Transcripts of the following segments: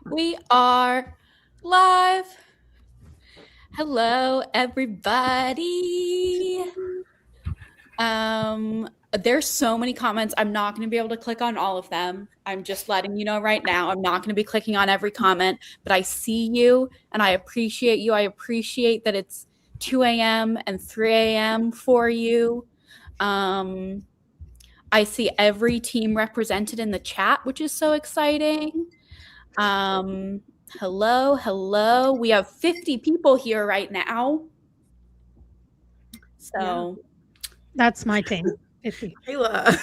We are live. Hello, everybody. There's so many comments. I'm not going to be able to click on all of them. I'm just letting you know right now. I'm not going to be clicking on every comment, but I see you and I appreciate you. I appreciate that it's 2 a.m. and 3 a.m. for you. I see every team represented in the chat, which is so exciting. Hello. We have 50 people here right now. So that's my team. 50. Kayla.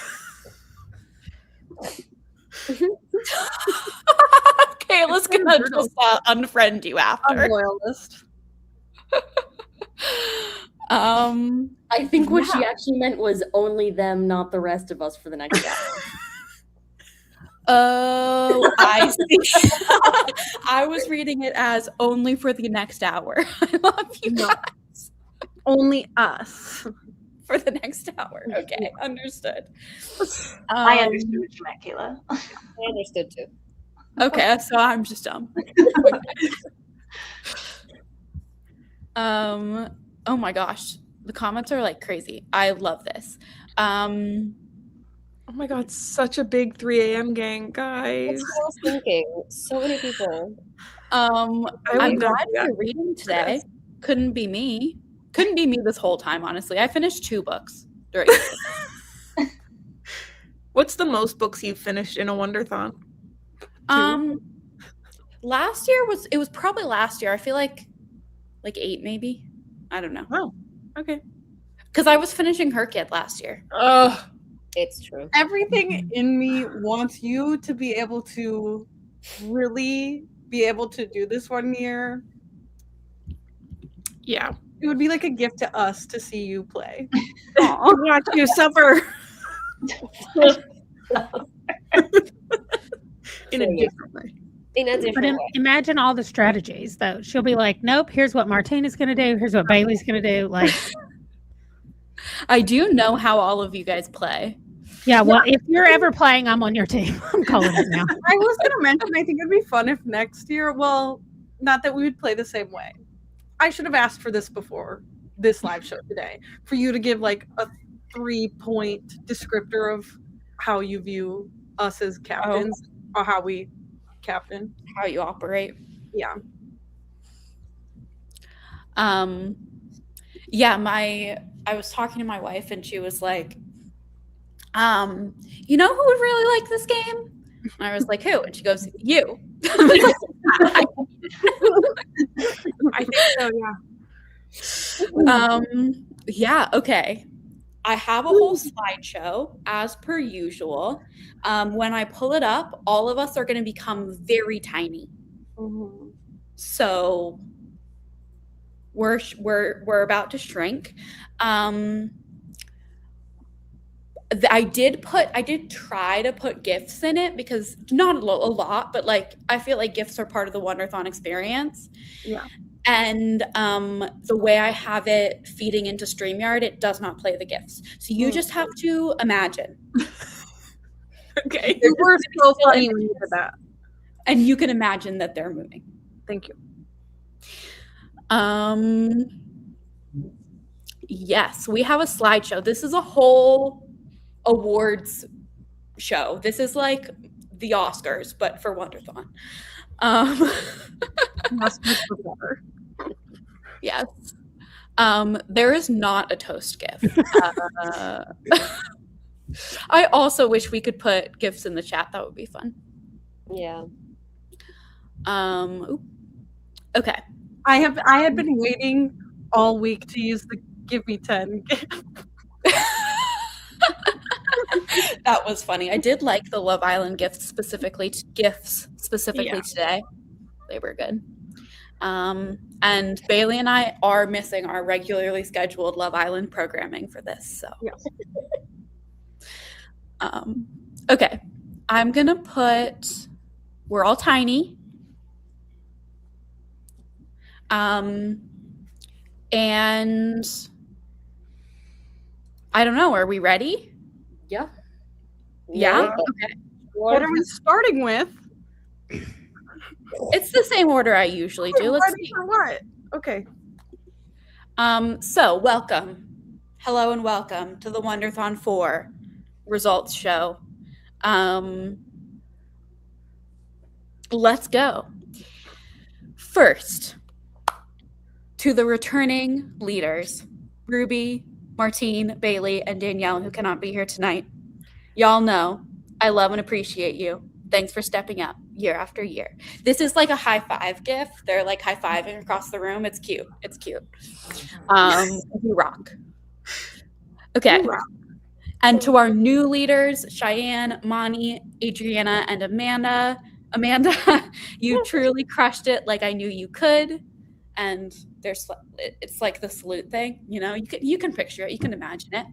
Kayla's gonna just unfriend you after. I'm loyalist. I think what she actually meant was only them, not the rest of us for the next hour. Oh, I see. I was reading it as only for the next hour. I love you guys. Only us. For the next hour. Okay, understood. I understood what you meant, Kayla. I understood too. Okay, so I'm just dumb. Oh my gosh. The comments are like crazy. I love this. Oh my god, such a big 3 a.m. gang, guys. That's what I was thinking. So many people. I'm glad you're reading today. Couldn't be me. Couldn't be me this whole time, honestly. I finished 2 books during this. What's the most books you've finished in a Wonderthon? Last year was probably last year. I feel like 8 maybe. I don't know. Oh, okay. Because I was finishing Her Kid last year. Ugh. It's true. Everything in me wants you to be able to really be able to do this one year. Yeah. It would be like a gift to us to see you play. Watch you suffer. In a different way. In a different way. Imagine all the strategies, though. She'll be like, nope, here's what Martina's going to do. Here's what Bailey's going to do. Like, I do know how all of you guys play. Yeah, well, if you're ever playing, I'm on your team. I'm calling it now. I was going to mention, I think it'd be fun if next year, well, not that we would play the same way. I should have asked for this before this live show today, for you to give like a 3-point descriptor of how you view us as captains, or how we captain. How you operate. Yeah. Yeah, I was talking to my wife and she was like, you know who would really like this game? And I was like, who? And she goes, you. I think so, yeah. Yeah, okay. I have a whole slideshow as per usual. When I pull it up, all of us are going to become very tiny. Mm-hmm. So we're about to shrink. I did try to put gifts in it, because not a lot, but like I feel like gifts are part of the Wonderthon experience. Yeah. And the way I have it feeding into StreamYard, it does not play the gifts. So you just have to imagine. Okay. You were so funny when you did that. And you can imagine that they're moving. Thank you. Yes, we have a slideshow. This is a whole awards show. This is like the Oscars, but for Wonderthon. Yes. There is not a toast gift. I also wish we could put gifts in the chat. That would be fun. Yeah. Okay. I had been waiting all week to use the give me 10 gift. That was funny. I did like the Love Island gifts specifically today. They were good. And Bailey and I are missing our regularly scheduled Love Island programming for this. So, okay, I'm gonna put. We're all tiny. And I don't know. Are we ready? Yeah. Yeah. Okay. What are we starting with? It's the same order I usually do. Let's Ready see. for what? Okay. So welcome. Hello and welcome to the Wonderthon 4 results show. Let's go. First, to the returning leaders, Ruby, Martine, Bailey, and Danielle, who cannot be here tonight. Y'all know I love and appreciate you. Thanks for stepping up year after year. This is like a high five gif. They're like high fiving across the room. It's cute. It's cute. You rock. Okay. And to our new leaders, Cheyenne, Moni, Adriana, and Amanda. Amanda, you truly crushed it like I knew you could. And it's like the salute thing, you know, you can picture it, you can imagine it.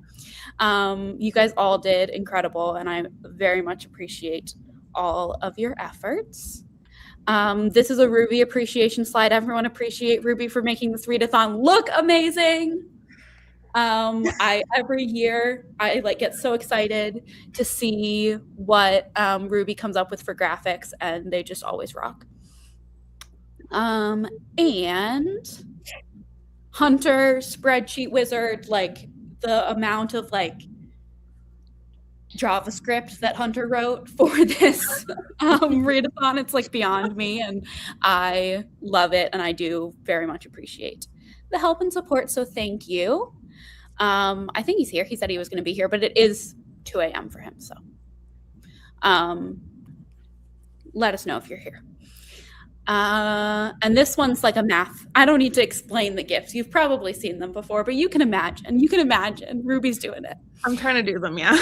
You guys all did incredible, and I very much appreciate all of your efforts. This is a Ruby appreciation slide. Everyone appreciate Ruby for making this readathon look amazing. Every year I like get so excited to see what Ruby comes up with for graphics, and they just always rock. And Hunter, spreadsheet wizard, like the amount of like JavaScript that Hunter wrote for this readathon, it's like beyond me, and I love it, and I do very much appreciate the help and support, so thank you. I think he's here. He said he was going to be here, but it is 2 a.m. for him, so let us know if you're here. And this one's like a math. I don't need to explain the gifts. You've probably seen them before, but you can imagine. You can imagine. Ruby's doing it. I'm trying to do them, yeah.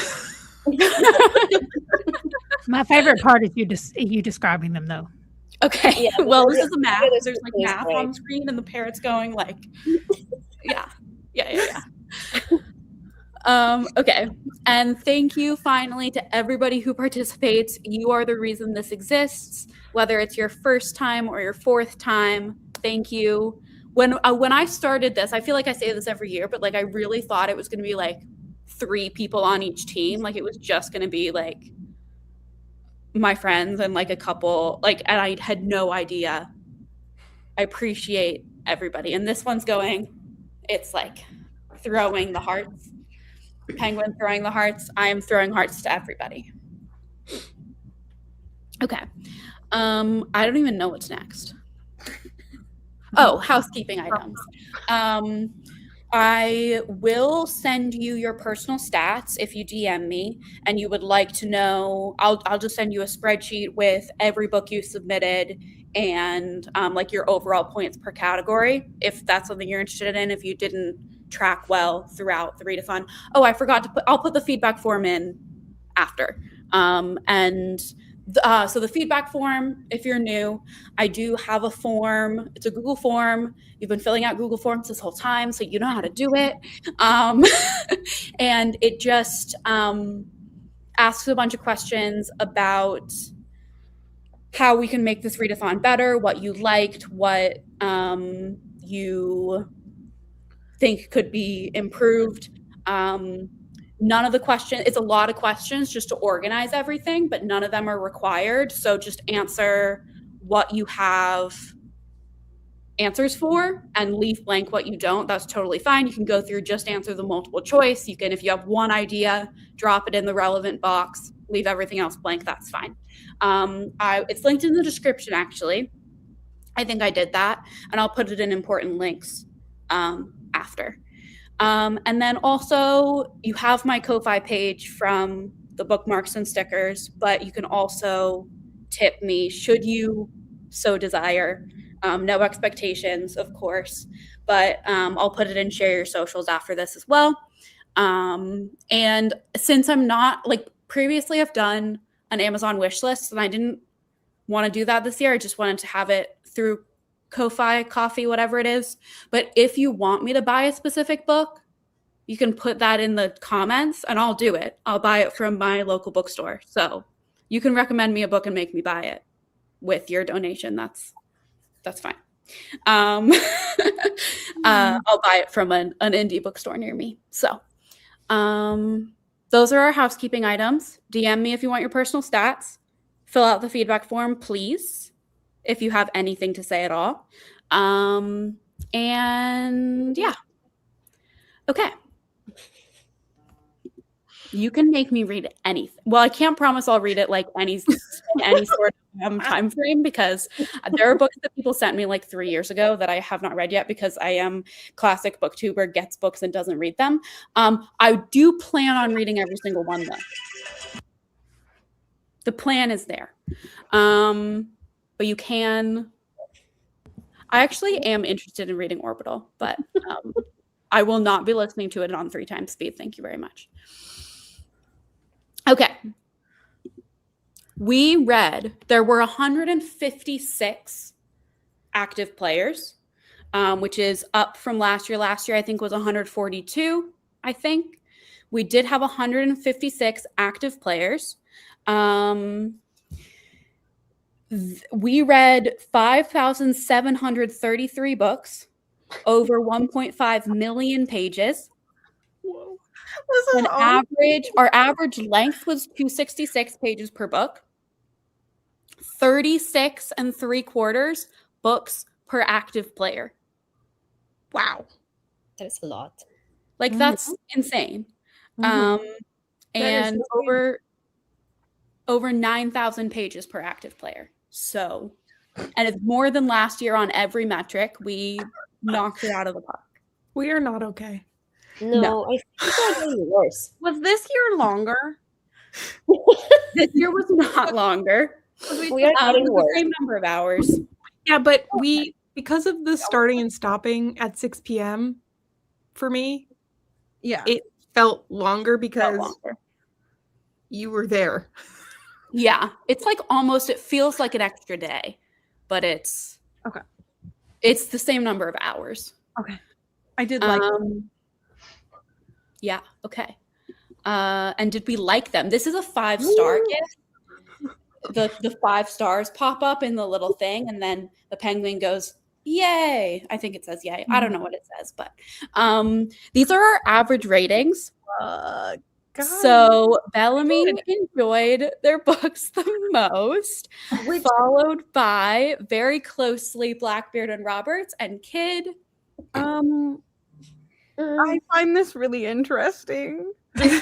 My favorite part is you describing them, though. Okay. Yeah, well, this is a math. it is There's like really math great. on the screen, and the parrot's going like, yeah. Okay. And thank you finally to everybody who participates. You are the reason this exists, whether it's your first time or your fourth time. Thank you. When I started this, I feel like I say this every year, but like I really thought it was going to be like 3 people on each team. Like it was just going to be like my friends and like a couple, like, and I had no idea. I appreciate everybody. And this one's going, it's like throwing the hearts. Penguin throwing the hearts. I am throwing hearts to everybody. Okay. I don't even know what's next. Oh, housekeeping items. I will send you your personal stats if you DM me and you would like to know. I'll just send you a spreadsheet with every book you submitted and like your overall points per category, if that's something you're interested in, if you didn't track well throughout the readathon. Oh, I forgot to I'll put the feedback form in after. So the feedback form, if you're new, I do have a form. It's a Google form. You've been filling out Google Forms this whole time, so you know how to do it. And it just asks a bunch of questions about how we can make this readathon better, what you liked, what you think could be improved. None of the questions, it's a lot of questions just to organize everything, but none of them are required. So just answer what you have answers for and leave blank what you don't. That's totally fine. You can go through, just answer the multiple choice. You can, if you have one idea, drop it in the relevant box, leave everything else blank. That's fine. It's linked in the description, actually. I think I did that, and I'll put it in important links after. And then also you have my Ko-Fi page from the bookmarks and stickers, but you can also tip me should you so desire. No expectations, of course, but I'll put it in share your socials after this as well. And since I'm not, like previously I've done an Amazon wish list and I didn't want to do that this year. I just wanted to have it through Ko-Fi, coffee, whatever it is. But if you want me to buy a specific book, you can put that in the comments and I'll do it. I'll buy it from my local bookstore. So you can recommend me a book and make me buy it with your donation. That's fine. I'll buy it from an indie bookstore near me. So those are our housekeeping items. DM me if you want your personal stats. Fill out the feedback form, please. if you have anything to say at all. And yeah. Okay. You can make me read anything. Well, I can't promise I'll read it like any sort of time frame, because there are books that people sent me like 3 years ago that I have not read yet, because I am classic booktuber, gets books and doesn't read them. I do plan on reading every single one though. The plan is there. But you can. I actually am interested in reading Orbital, but I will not be listening to it on 3 times speed. Thank you very much. Okay. We read, there were 156 active players, which is up from last year. Last year, I think, was 142, I think. We did have 156 active players. We read 5,733 books, over 1.5 million pages. Whoa. Our average length was 266 pages per book. 36 3/4 books per active player. Wow. That's a lot. Like, that's insane. Mm-hmm. And over 9,000 pages per active player. So, and it's more than last year on every metric. We knocked it out of the park. We are not okay. No, I think it's getting worse. Was this year longer? This year was not longer. We are getting The worse. same number of hours. Yeah, but because of the starting and stopping at 6 p.m. for me, Yeah. it felt longer because Longer. you were there. Yeah, it's like almost, it feels like an extra day, but it's Okay. It's the same number of hours. Okay. I did like it. Yeah, okay. And did we like them? This is a 5-star gift. The 5 stars pop up in the little thing, and then the penguin goes, yay. I think it says yay. I don't know what it says, but these are our average ratings. So Bellamy enjoyed their books the most, followed by very closely Blackbeard and Roberts, and Kid. I find this really interesting. Can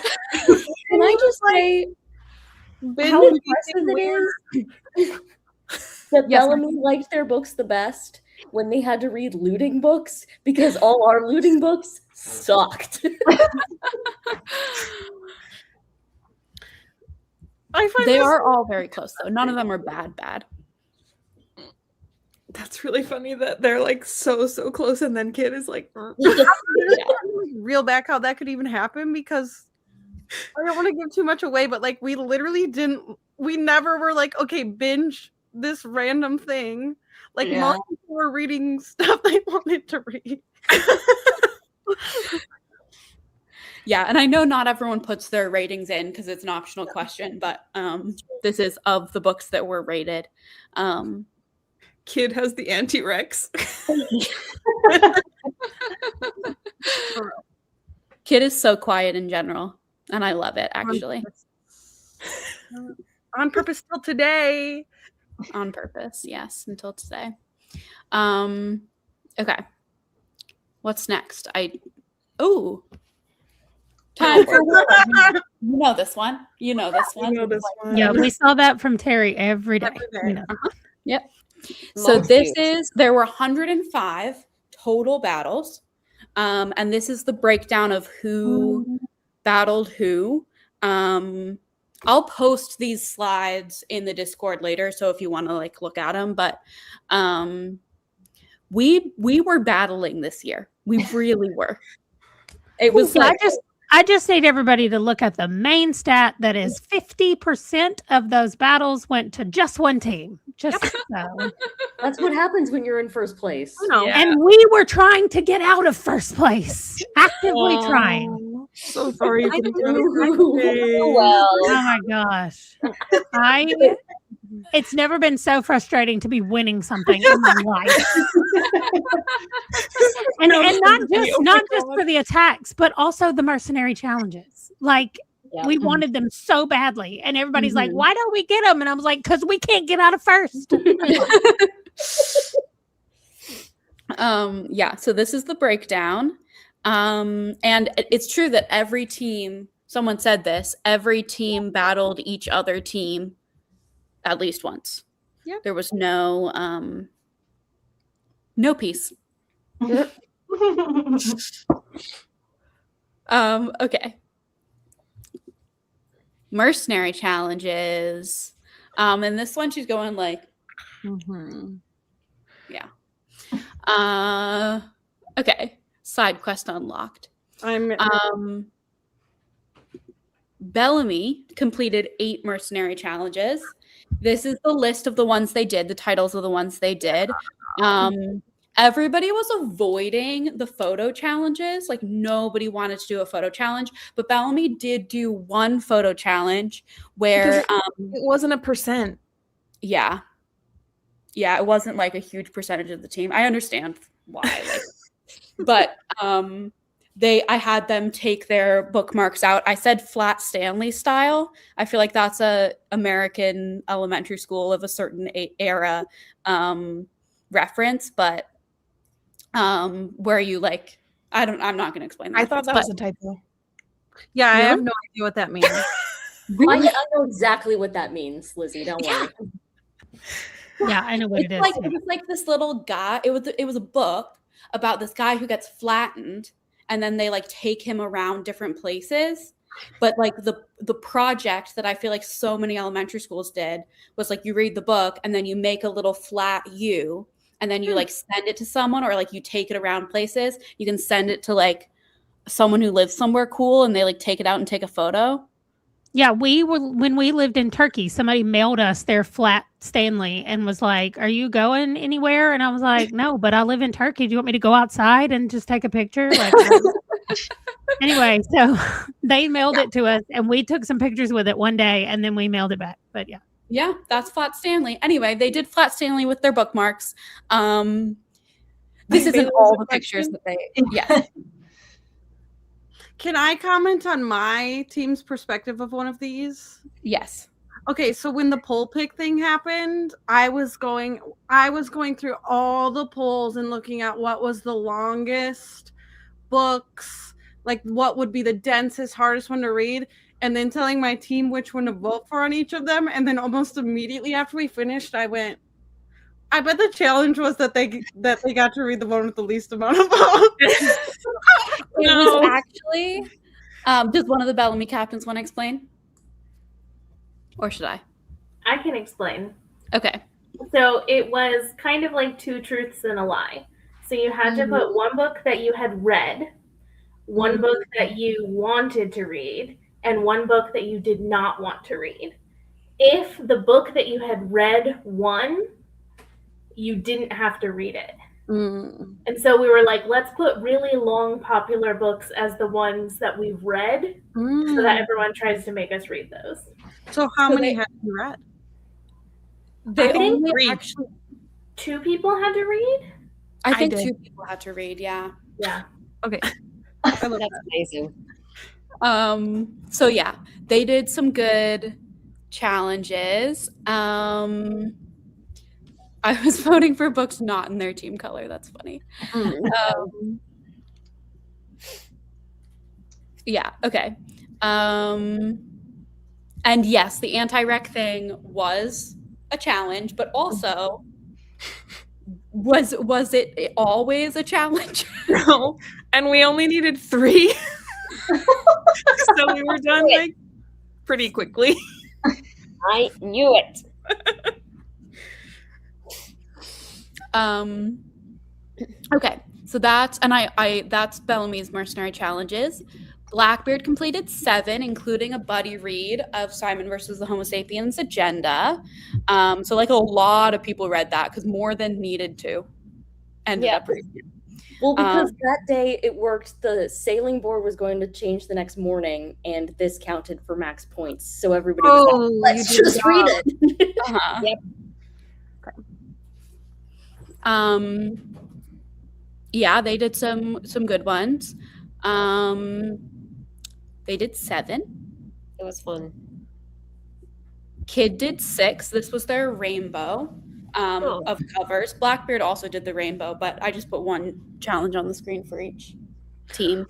I just say how impressive it is that Bellamy liked their books the best when they had to read looting books, because all our looting books sucked. I find They this- are all very close, though. None of them are bad. That's really funny that they're like so close, and then Kid is like, reel back how that could even happen, because I don't want to give too much away, but like we never were like, okay, binge this random thing. Like most people were reading stuff they wanted to read. Yeah, and I know not everyone puts their ratings in because it's an optional question, but this is of the books that were rated. Kid has the anti-Rex. Kid is so quiet in general, and I love it, actually. On purpose till today. On purpose, yes, until today. Okay. What's next? Time for You know this one. You know this one. Yeah, we saw that from Terry every day. You know. Yep. So there were 105 total battles. And this is the breakdown of who battled who. I'll post these slides in the Discord later, so if you want to like look at them, but we were battling this year. We really were. It was So like I just need everybody to look at the main stat that is 50% of those battles went to just one team. Just so. That's what happens when you're in first place. And we were trying to get out of first place. Actively trying. So sorry. You couldn't get Oh my gosh. It's never been so frustrating to be winning something in my life. and not just for the attacks, but also the mercenary challenges. Like we wanted them so badly, and everybody's like, "Why don't we get them?" And I was like, "Because we can't get out of first." Yeah, so this is the breakdown. And it's true that every team, someone said this, every team battled each other team at least once. Yep. There was no peace. Okay. Mercenary challenges. And this one she's going like, yeah. Okay. Side quest unlocked. Bellamy completed 8 mercenary challenges. This is the list of the ones they did, the titles of the ones they did. Everybody was avoiding the photo challenges. Like nobody wanted to do a photo challenge, but Bellamy did do one photo challenge where it wasn't a percent. Yeah, it wasn't like a huge percentage of the team. I understand why, like, but I had them take their bookmarks out. I said flat Stanley style. I feel like that's a American elementary school of a certain era reference, but where you like, I'm not going to explain that. I thought that was a typo. Yeah, Really? I have no idea what that means. I know exactly what that means, Lizzie. Don't worry. Yeah, I know what it is. Like, it was like this little guy. It was a book about this guy who gets flattened, and then they like take him around different places. But like the project that I feel like so many elementary schools did was like you read the book and then you make a little flat U, and then you like send it to someone, or like you take it around places. You can send it to like someone who lives somewhere cool, and they like take it out and take a photo. Yeah, when we lived in Turkey, somebody mailed us their flat Stanley and was like, "Are you going anywhere?" And I was like, "No, but I live in Turkey. Do you want me to go outside and just take a picture?" Like, anyway, so they mailed it to us, and we took some pictures with it one day, and then we mailed it back. But yeah, that's flat Stanley. Anyway, they did flat Stanley with their bookmarks. This isn't all the pictures that they. Yeah. Can I comment on my team's perspective of one of these? Yes. Okay, so when the poll pick thing happened, I was going through all the polls and looking at what was the longest books, like what would be the densest, hardest one to read, and then telling my team which one to vote for on each of them. And then almost immediately after we finished, I went, I bet the challenge was that they got to read the one with the least amount of votes. It was actually. Does one of the Bellamy captains want to explain? Or should I? I can explain. Okay. So it was kind of like 2 truths and a lie. So you had to put one book that you had read, one book that you wanted to read, and one book that you did not want to read. If the book that you had read won, you didn't have to read it. And so we were like, let's put really long popular books as the ones that we've read so that everyone tries to make us read those. So how many have you read? They I think only actually 2 people had to read. I think did. 2 people had to read, yeah. Yeah. Okay. That's amazing. So yeah, they did some good challenges. I was voting for books not in their team color. That's funny. Yeah, okay. And yes, the anti-rec thing was a challenge, but also was it always a challenge? No, and we only needed 3. So we were done like pretty quickly. I knew it. Okay, so that's Bellamy's mercenary challenges. Blackbeard completed 7, including a buddy read of Simon versus the Homo sapiens agenda. So like a lot of people read that because more than needed to ended up reading it. Well, because that day it worked, the sailing board was going to change the next morning, and this counted for max points. So everybody was like, let's just read it. Yep. Okay. Yeah, they did some good ones. They did 7. It was fun. Kid did 6. This was their rainbow. of covers. Blackbeard also did the rainbow, but I just put one challenge on the screen for each team.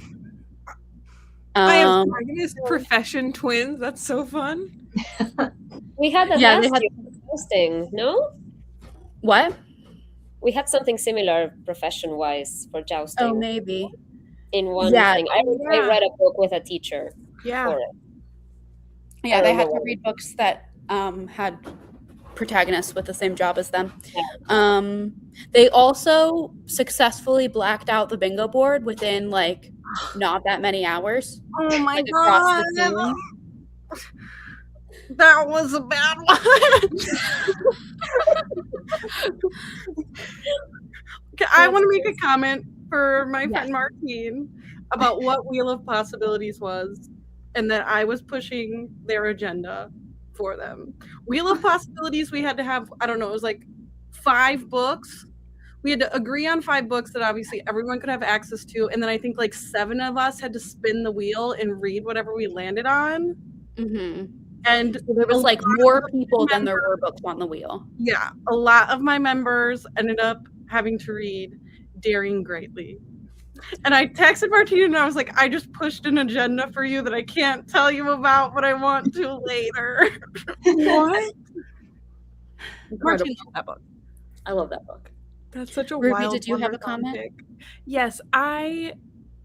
I have protagonist profession twins. That's so fun. We had that last year jousting, no? What? We had something similar profession-wise for jousting. Oh, maybe. In one thing. I read a book with a teacher for it. Yeah, they had to read books that had protagonists with the same job as them. Yeah. They also successfully blacked out the bingo board within like not that many hours. Oh my god. That was a bad one. Okay, I want to make a comment for my friend Martine about what Wheel of Possibilities was and that I was pushing their agenda for them. Wheel of Possibilities, we had to have, I don't know, it was like 5 books. We had to agree on 5 books that obviously everyone could have access to. And then I think like 7 of us had to spin the wheel and read whatever we landed on. Mm-hmm. And there was like more people than there were books on the wheel. Yeah, a lot of my members ended up having to read Daring Greatly. And I texted Martina and I was like, I just pushed an agenda for you that I can't tell you about, but I want to later. What? Martina loved that book. I love that book. That's such a Ruby, wild. did you have a comment? Pick. Yes, I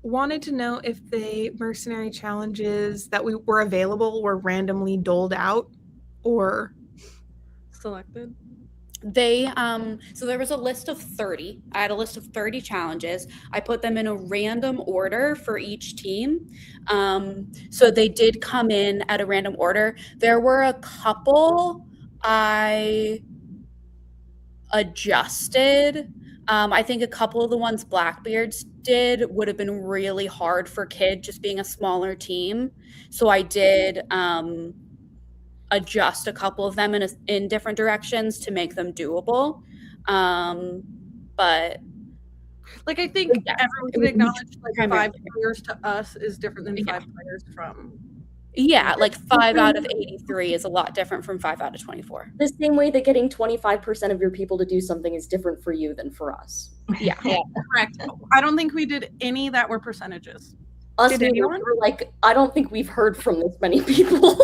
wanted to know if the mercenary challenges that were available were randomly doled out or selected. They so there was a list of 30. I had a list of 30 challenges. I put them in a random order for each team. So they did come in at a random order. There were a couple I adjusted. I think a couple of the ones Blackbeards did would have been really hard for Kid, just being a smaller team. So I did adjust a couple of them in different directions to make them doable. But like I think everyone can acknowledge like 5 players to us is different than 5 players from. Yeah, like 5 out of 83 is a lot different from 5 out of 24. The same way that getting 25% of your people to do something is different for you than for us. Yeah. Correct. I don't think we did any that were percentages. Us, we were like, I don't think we've heard from this many people.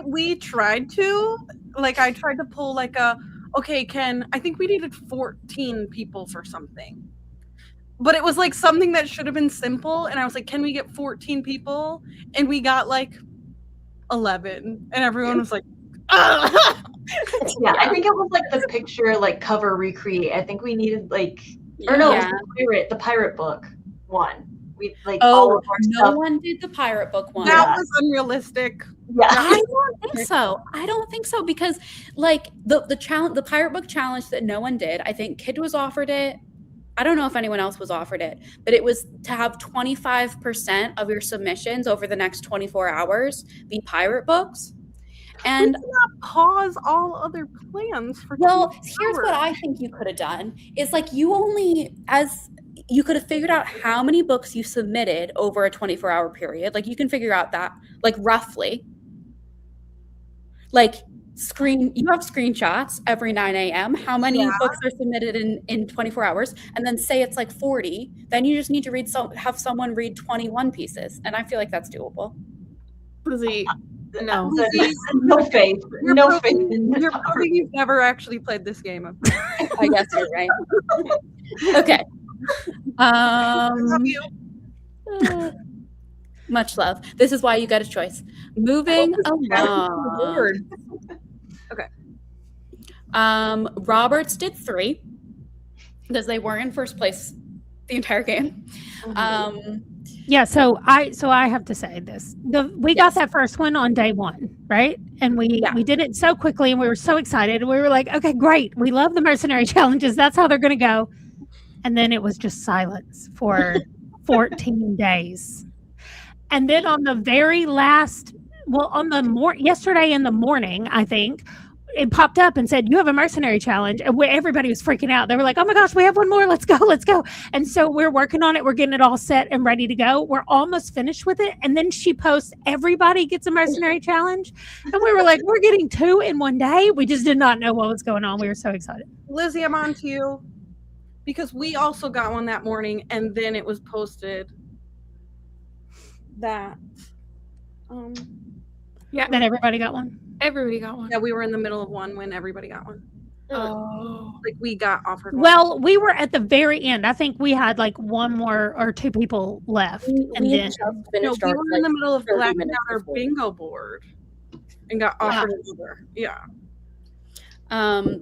We tried to, like, I tried to pull like I think we needed 14 people for something. But it was like something that should have been simple. And I was like, can we get 14 people? And we got like 11. And everyone was like, ugh! Yeah, I think it was like the picture, like cover recreate. I think we needed like, or no, it was the pirate book one. We like all of our stuff. One did the pirate book one. That was unrealistic. Yeah, I don't think so. I don't think so because like the challenge, the pirate book challenge that no one did. I think Kid was offered it. I don't know if anyone else was offered it, but it was to have 25% of your submissions over the next 24 hours be pirate books. And pause all other plans for. Well, here's what I think you could have done is like you could have figured out how many books you submitted over a 24-hour period. Like you can figure out that like roughly. Like you have screenshots every 9 a.m. How many books are submitted in 24 hours? And then say it's like 40. Then you just need to have someone read 21 pieces. And I feel like that's doable. Lizzie, no. No faith. No faith. You're probably you've never actually played this game. I guess you're right. Okay. Much love. This is why you got a choice. Moving along. Okay. Roberts did 3 because they were in first place the entire game. Yeah, so I have to say this. We got that first one on day 1, right? And we did it so quickly and we were so excited. We were like, okay, great. We love the mercenary challenges. That's how they're going to go. And then it was just silence for 14 days. And then on the very last, yesterday in the morning, I think, it popped up and said, you have a mercenary challenge. And where everybody was freaking out. They were like, oh my gosh, we have one more. Let's go. Let's go. And so we're working on it. We're getting it all set and ready to go. We're almost finished with it. And then she posts, everybody gets a mercenary challenge. And we were like, we're getting 2 in one day. We just did not know what was going on. We were so excited. Lizzie, I'm on to you. Because we also got one that morning, and then it was posted that that everybody got one. Everybody got one. Yeah, we were in the middle of one when everybody got one. Oh. Like we got offered one. Well, we were at the very end. I think we had like 1 more or 2 people left. We then had just finished we our, were in the middle of 30 blacking minutes out our before. bingo board and got offered another. Yeah.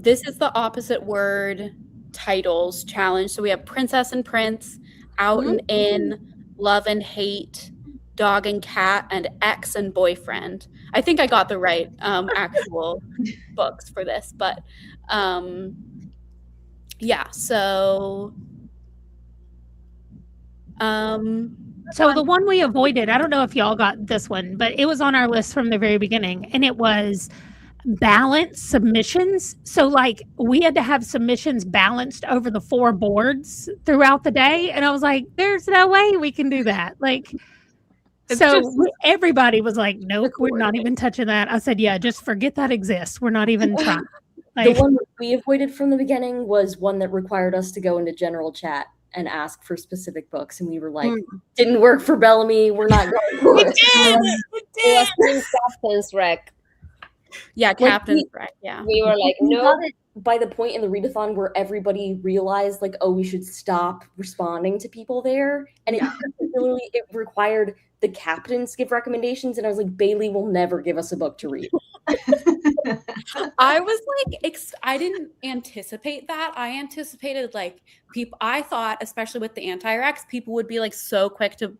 This is the opposite word titles challenge. So we have Princess and Prince, Out and In, Love and Hate, Dog and Cat, and Ex and Boyfriend. I think I got the right actual books for this, but yeah, so so the one we avoided, I don't know if y'all got this one, but it was on our list from the very beginning, and it was balance submissions. So like we had to have submissions balanced over the 4 boards throughout the day, and I was like, there's no way we can do that. Like, everybody was like, nope, we're not even touching that. I said, yeah, just forget that exists. We're not even trying. The one that we avoided from the beginning was one that required us to go into general chat and ask for specific books, and we were like, didn't work for Bellamy, we're not going for it. It was Captain's Wreck. Yeah, Captain's Wreck. Yeah, we were like, no. Got it by the point in the readathon where everybody realized, like, oh, we should stop responding to people there, and it required the captains give recommendations, and I was like, Bailey will never give us a book to read. I was like, I didn't anticipate that. I anticipated like people. I thought, especially with the anti-Rex, people would be like so quick to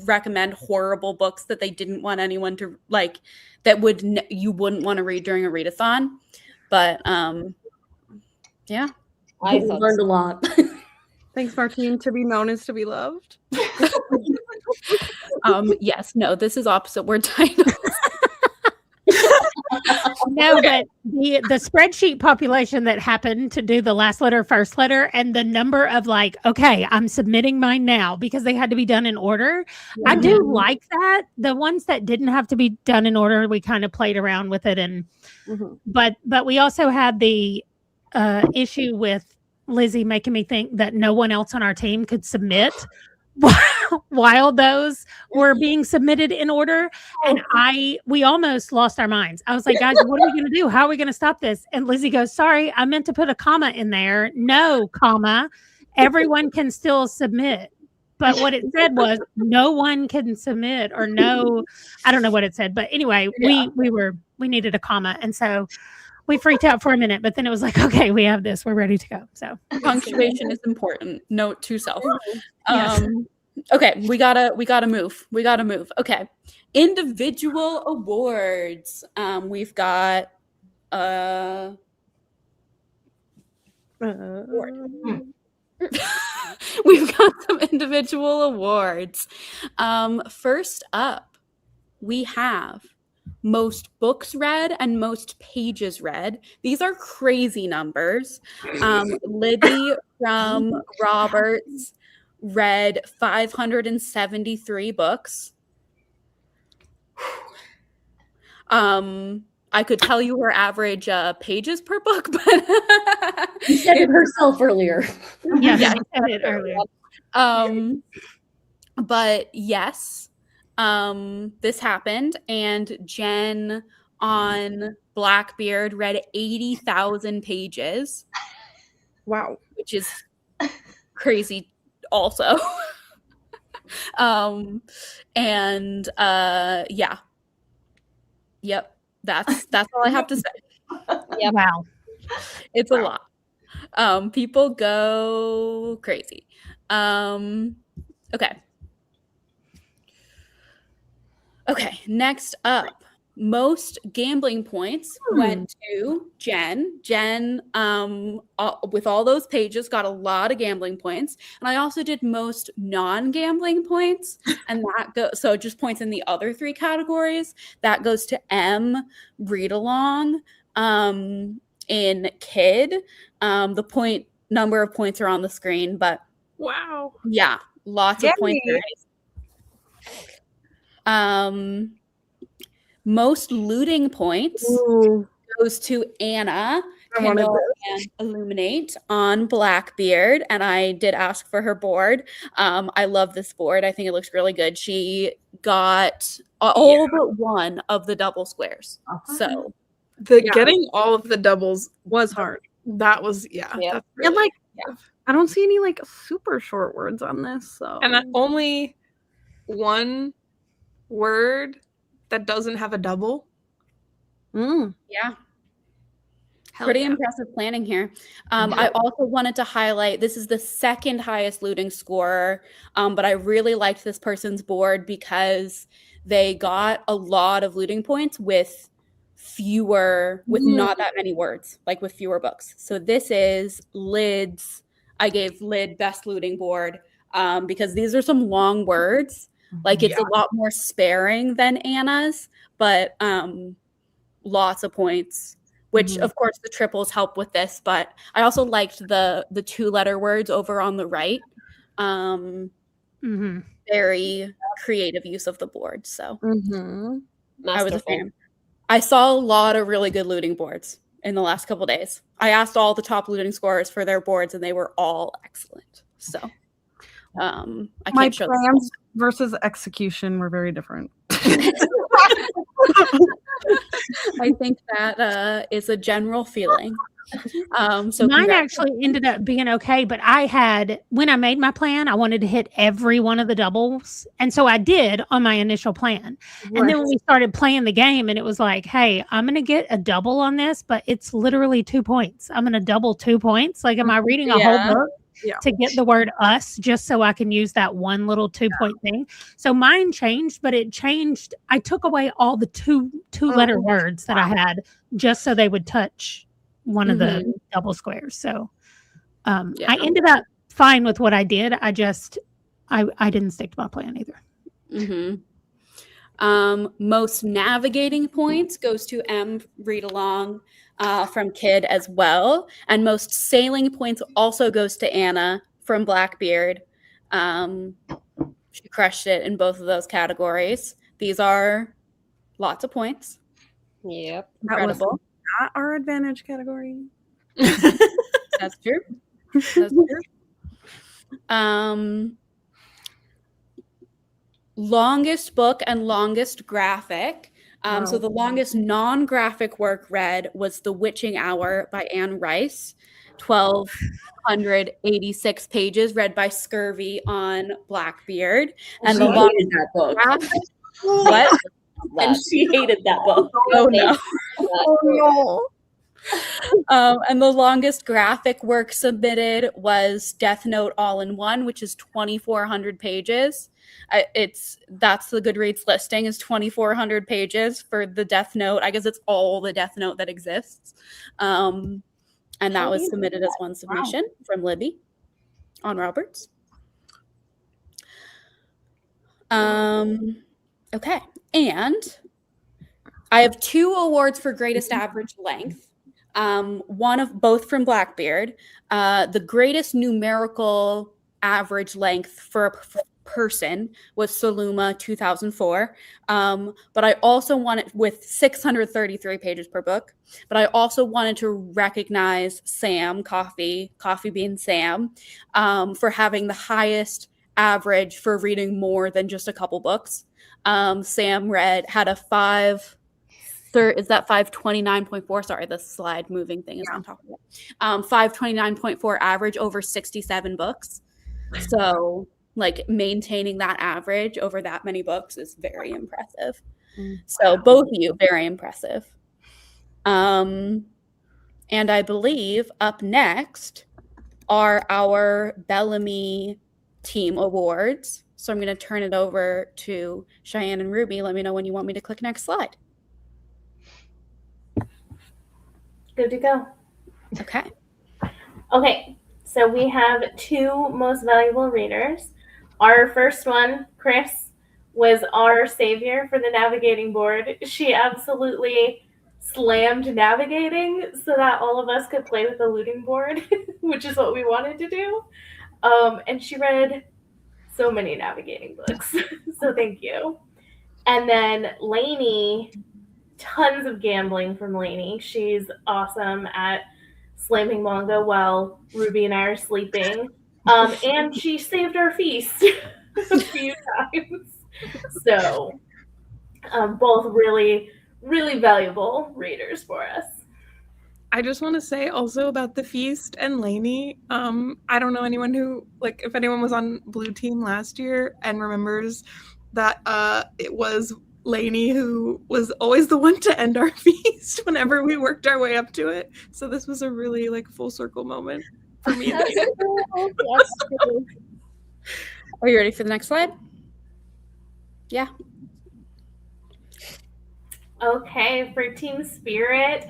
recommend horrible books that they didn't want anyone to like, that you wouldn't want to read during a readathon. But yeah, I learned a lot. Thanks, Martine. To be known is to be loved. Yes, no, this is opposite word titles. No, but the spreadsheet population that happened to do the last letter, first letter, and the number of like, okay, I'm submitting mine now because they had to be done in order. I do like that. The ones that didn't have to be done in order, we kind of played around with it, and but we also had the issue with Lizzie making me think that no one else on our team could submit while those were being submitted in order, and we almost lost our minds. I was like, guys, what are we going to do? How are we going to stop this? And Lizzie goes, sorry, I meant to put a comma in there. No comma. Everyone can still submit. But what it said was no one can submit, or no, I don't know what it said. But anyway, we needed a comma. And so we freaked out for a minute, but then it was like, okay, we have this. We're ready to go. So punctuation is important. Note to self. Yes. Okay, we gotta move. Okay, individual awards. We've got we've got some individual awards. First up, we have most books read and most pages read. These are crazy numbers. Libby from Roberts read 573 books. I could tell you her average pages per book, but she said it herself earlier. Yeah, she said it earlier. But yes, this happened, and Jen on Blackbeard read 80,000 pages. Wow, which is crazy also. Yeah. Yep. That's all I have to say. Yeah. Wow. It's a lot. People go crazy. Okay. Okay, next up, most gambling points went to Jen. Jen, with all those pages, got a lot of gambling points. And I also did most non-gambling points. And so just points in the other 3 categories. That goes to M, read along. in Kid. The number of points are on the screen, but wow. Yeah, lots of points. Most looting points goes to Anna, Kindle and Illuminate on Blackbeard, and I did ask for her board. I love this board. I think it looks really good. She got all but one of the double squares. So getting all of the doubles was hard. That was that's really, and like I don't see any like super short words on this. So and only one word that doesn't have a double. Yeah. Pretty impressive planning here. I also wanted to highlight, this is the second highest looting score, but I really liked this person's board because they got a lot of looting points with not that many words, like with fewer books. So this is Lid's, I gave Lid best looting board because these are some long words. Like it's a lot more sparing than Anna's, but lots of points. Which, of course, the triples help with this, but I also liked the 2-letter words over on the right. Very creative use of the board. So I was a fan. I saw a lot of really good looting boards in the last couple of days. I asked all the top looting scorers for their boards, and they were all excellent. So my plans versus execution were very different. I think that is a general feeling. So mine actually ended up being okay, but when I made my plan, I wanted to hit every one of the doubles. And so I did on my initial plan. Right. And then when we started playing the game and it was like, hey, I'm going to get a double on this, but it's literally 2 points. I'm going to double 2 points. Like, am I reading a whole book to get the word us just so I can use that one little 2-point thing? So mine changed, but it changed. I took away all the two-letter words that I had just so they would touch one of the double squares. So I ended up fine with what I did. I didn't stick to my plan either. Most navigating points goes to M Read Along from Kid as well. And most sailing points also goes to Anna from Blackbeard. She crushed it in both of those categories. These are lots of points. Yep. Incredible. Not our advantage category. That's true. That's true. Longest book and longest graphic. So the longest non-graphic work read was The Witching Hour by Anne Rice, 1,286 pages, read by Scurvy on Blackbeard. And she hated that book. What? And she hated that book. Oh no. And the longest graphic work submitted was Death Note All-in-One, which is 2,400 pages. That's the Goodreads listing is 2,400 pages for the Death Note. I guess it's all the Death Note that exists. And that was submitted as one submission from Libby on Roberts. Okay. And I have 2 awards for greatest average length. Both from Blackbeard. The greatest numerical average length for a person was Saluma 2004. But I also wanted, with 633 pages per book, but I also wanted to recognize Sam, Coffee Bean Sam, for having the highest average for reading more than just a couple books. Sam had a 529.4? Sorry, the slide moving thing is on top of it. 529.4 average over 67 books. So, like, maintaining that average over that many books is very impressive. So, both of you, very impressive. And I believe up next are our Bellamy Team Awards. So I'm going to turn it over to Cheyenne and Ruby. Let me know when you want me to click next slide. Good to go. Okay. Okay, so we have 2 most valuable readers. Our first one, Chris, was our savior for the navigating board. She absolutely slammed navigating so that all of us could play with the looting board, which is what we wanted to do. And she read so many navigating books. So thank you. And then Lainey, tons of gambling from Lainey. She's awesome at slamming manga while Ruby and I are sleeping. And she saved our feast a few times. So both really, really valuable readers for us. I just want to say also about the feast and Lainey. I don't know anyone who, like, if anyone was on Blue Team last year and remembers that it was Lainey who was always the one to end our feast whenever we worked our way up to it. So this was a really like full circle moment for me. Are you ready for the next slide? Yeah. Okay, for Team Spirit,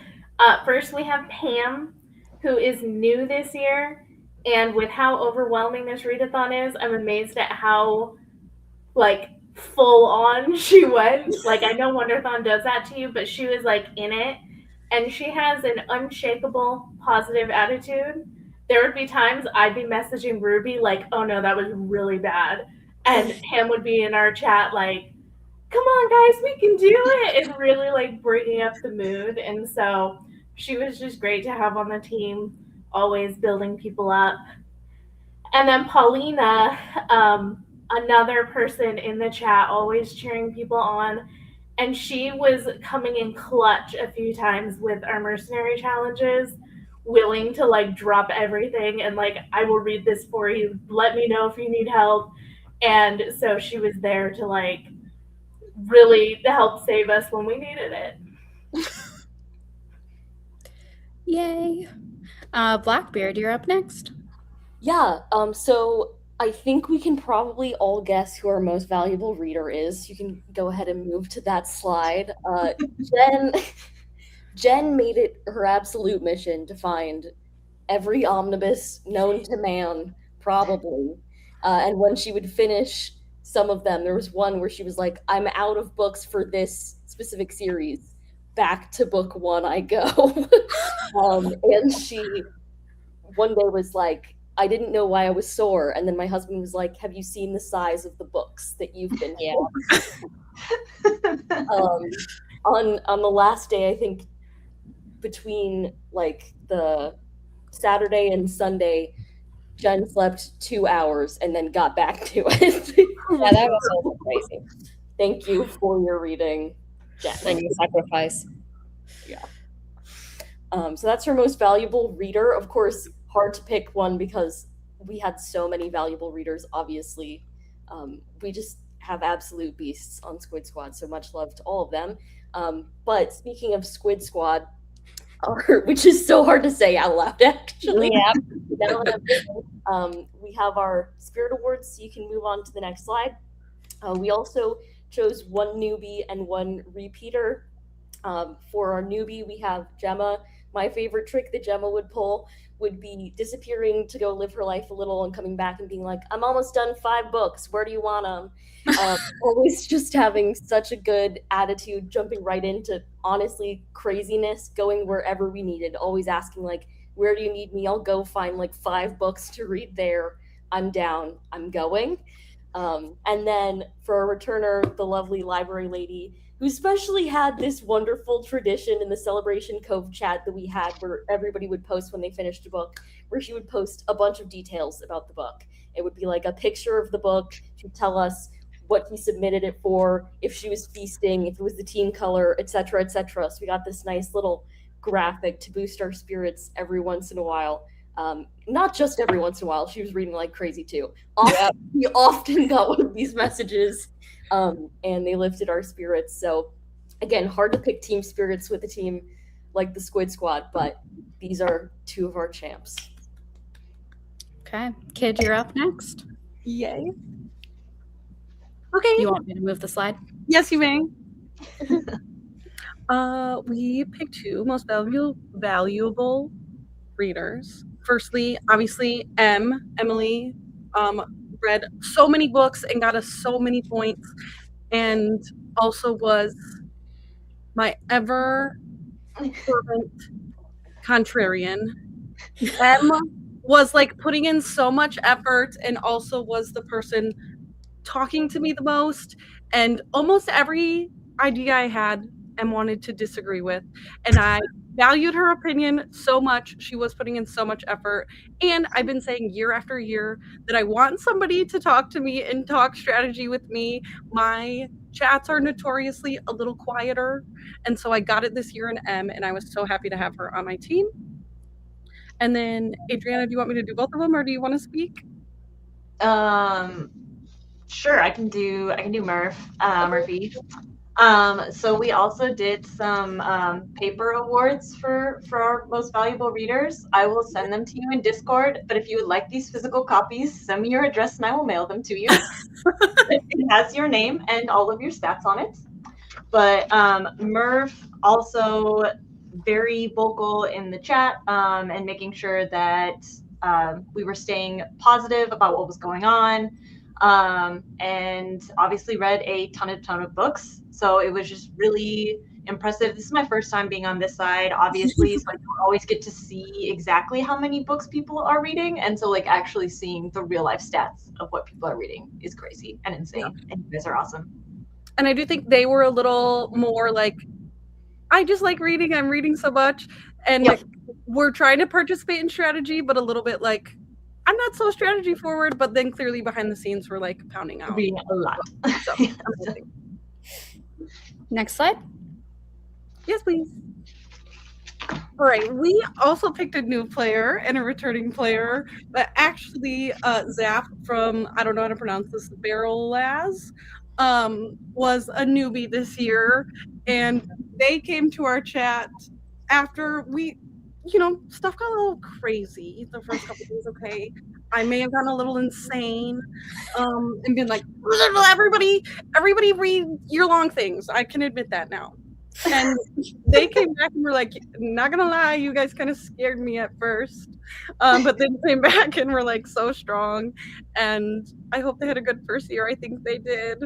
first we have Pam, who is new this year, and with how overwhelming this readathon is, I'm amazed at how like full on she went. Like, I know Wonderthon does that to you, but she was like in it, and she has an unshakable positive attitude. There would be times I'd be messaging Ruby like, oh no, that was really bad, and Pam would be in our chat like, come on guys, we can do it, and really like bringing up the mood. And so she was just great to have on the team, always building people up. And then Paulina, another person in the chat, always cheering people on, and she was coming in clutch a few times with our mercenary challenges, willing to like drop everything and like, I will read this for you, let me know if you need help. And so she was there to like really help save us when we needed it. Yay. Blackbeard, you're up next. Yeah, so I think we can probably all guess who our most valuable reader is. You can go ahead and move to that slide. Jen made it her absolute mission to find every omnibus known to man, probably. And when she would finish some of them, there was one where she was like, I'm out of books for this specific series. Back to book one I go. And she one day was like, I didn't know why I was sore. And then my husband was like, have you seen the size of the books that you've been on the last day, I think between like the Saturday and Sunday, Jen slept 2 hours and then got back to it. Yeah, that was so crazy. Thank you for your reading, Jen. And your sacrifice. Yeah. So that's her most valuable reader. Of course, hard to pick one because we had so many valuable readers, obviously. We just have absolute beasts on Squid Squad, so much love to all of them. But speaking of Squid Squad, which is so hard to say out loud, actually. Yeah. We have our Spirit Awards, so you can move on to the next slide. We also chose one newbie and one repeater. For our newbie, we have Gemma. My favorite trick that Gemma would pull would be disappearing to go live her life a little and coming back and being like, I'm almost done 5 books. Where do you want them? Always just having such a good attitude, jumping right into, honestly, craziness, going wherever we needed, always asking, like, where do you need me? I'll go find, like, 5 books to read there. I'm down. I'm going. And then for a returner, the lovely library lady, who especially had this wonderful tradition in the Celebration Cove chat that we had where everybody would post when they finished a book, where she would post a bunch of details about the book. It would be like a picture of the book. She'd tell us what he submitted it for, if she was feasting, if it was the team color, etc., etc. So we got this nice little graphic to boost our spirits every once in a while. Not just every once in a while. She was reading like crazy too. We often got one of these messages, and they lifted our spirits. So again, hard to pick team spirits with a team like the Squid Squad, but these are 2 of our champs. Okay. Kid, you're up next. Yay. Okay. You want me to move the slide? Yes, you may. We picked 2 most valuable readers. Firstly, obviously, Emily read so many books and got us so many points, and also was my ever fervent contrarian. M was like putting in so much effort and also was the person talking to me the most, and almost every idea I had M wanted to disagree with, and I valued her opinion so much. She was putting in so much effort, and I've been saying year after year that I want somebody to talk to me and talk strategy with me. My chats are notoriously a little quieter, and so I got it this year in M, and I was so happy to have her on my team. And then Adriana, do you want me to do both of them, or do you want to speak? Sure, I can do Murphy. So we also did some paper awards for our most valuable readers. I will send them to you in Discord, but if you would like these physical copies, send me your address and I will mail them to you. It has your name and all of your stats on it. But Murph also very vocal in the chat and making sure that we were staying positive about what was going on. And obviously read a ton of books. So it was just really impressive. This is my first time being on this side, obviously, so I don't always get to see exactly how many books people are reading. And so like actually seeing the real life stats of what people are reading is crazy and insane. Yeah. And you guys are awesome. And I do think they were a little more like, I just like reading. I'm reading so much. And like, we're trying to participate in strategy, but a little bit like, I'm not so strategy forward, but then clearly behind the scenes we're like pounding out. Reading a lot. So, next slide. Yes, please. All right, we also picked a new player and a returning player, but actually Zap from, I don't know how to pronounce this, Barrelaz, was a newbie this year, and they came to our chat after we, stuff got a little crazy the first couple days, okay? I may have gotten a little insane and been like, everybody read year-long things. I can admit that now. And they came back and were like, not gonna lie, you guys kind of scared me at first. But then came back and were like so strong. And I hope they had a good first year. I think they did.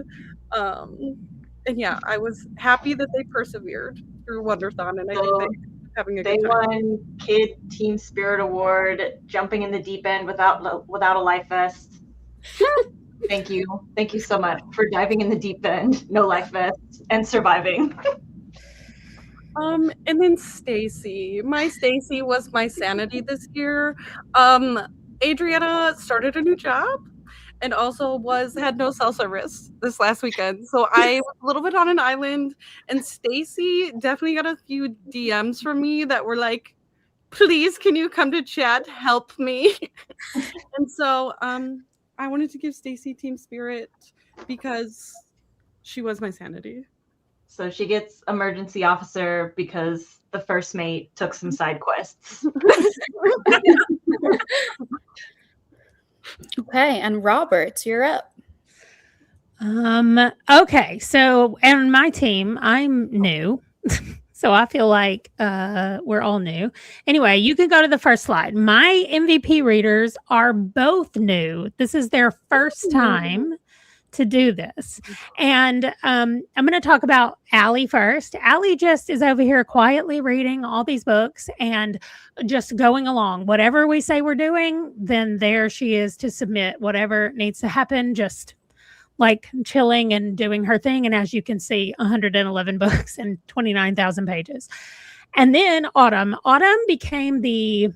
And yeah, I was happy that they persevered through Wonderthon, and I think having a good time. They won Kid Team Spirit Award, jumping in the deep end without a life vest. Thank you so much for diving in the deep end, no life vest, and surviving. And then Stacy. My Stacy was my sanity this year. Adriana started a new job and also had no cell service this last weekend. So I was a little bit on an island, and Stacy definitely got a few DMs from me that were like, please, can you come to chat? Help me. And so I wanted to give Stacy Team Spirit because she was my sanity. So she gets emergency officer because the first mate took some side quests. Okay, and Roberts, you're up. Okay, so and my team, I'm new. So I feel like we're all new. Anyway, you can go to the first slide. My MVP readers are both new. This is their first time to do this. And I'm going to talk about Allie first. Allie just is over here quietly reading all these books and just going along. Whatever we say we're doing, then there she is to submit whatever needs to happen, just like chilling and doing her thing. And as you can see, 111 books and 29,000 pages. And then Autumn became the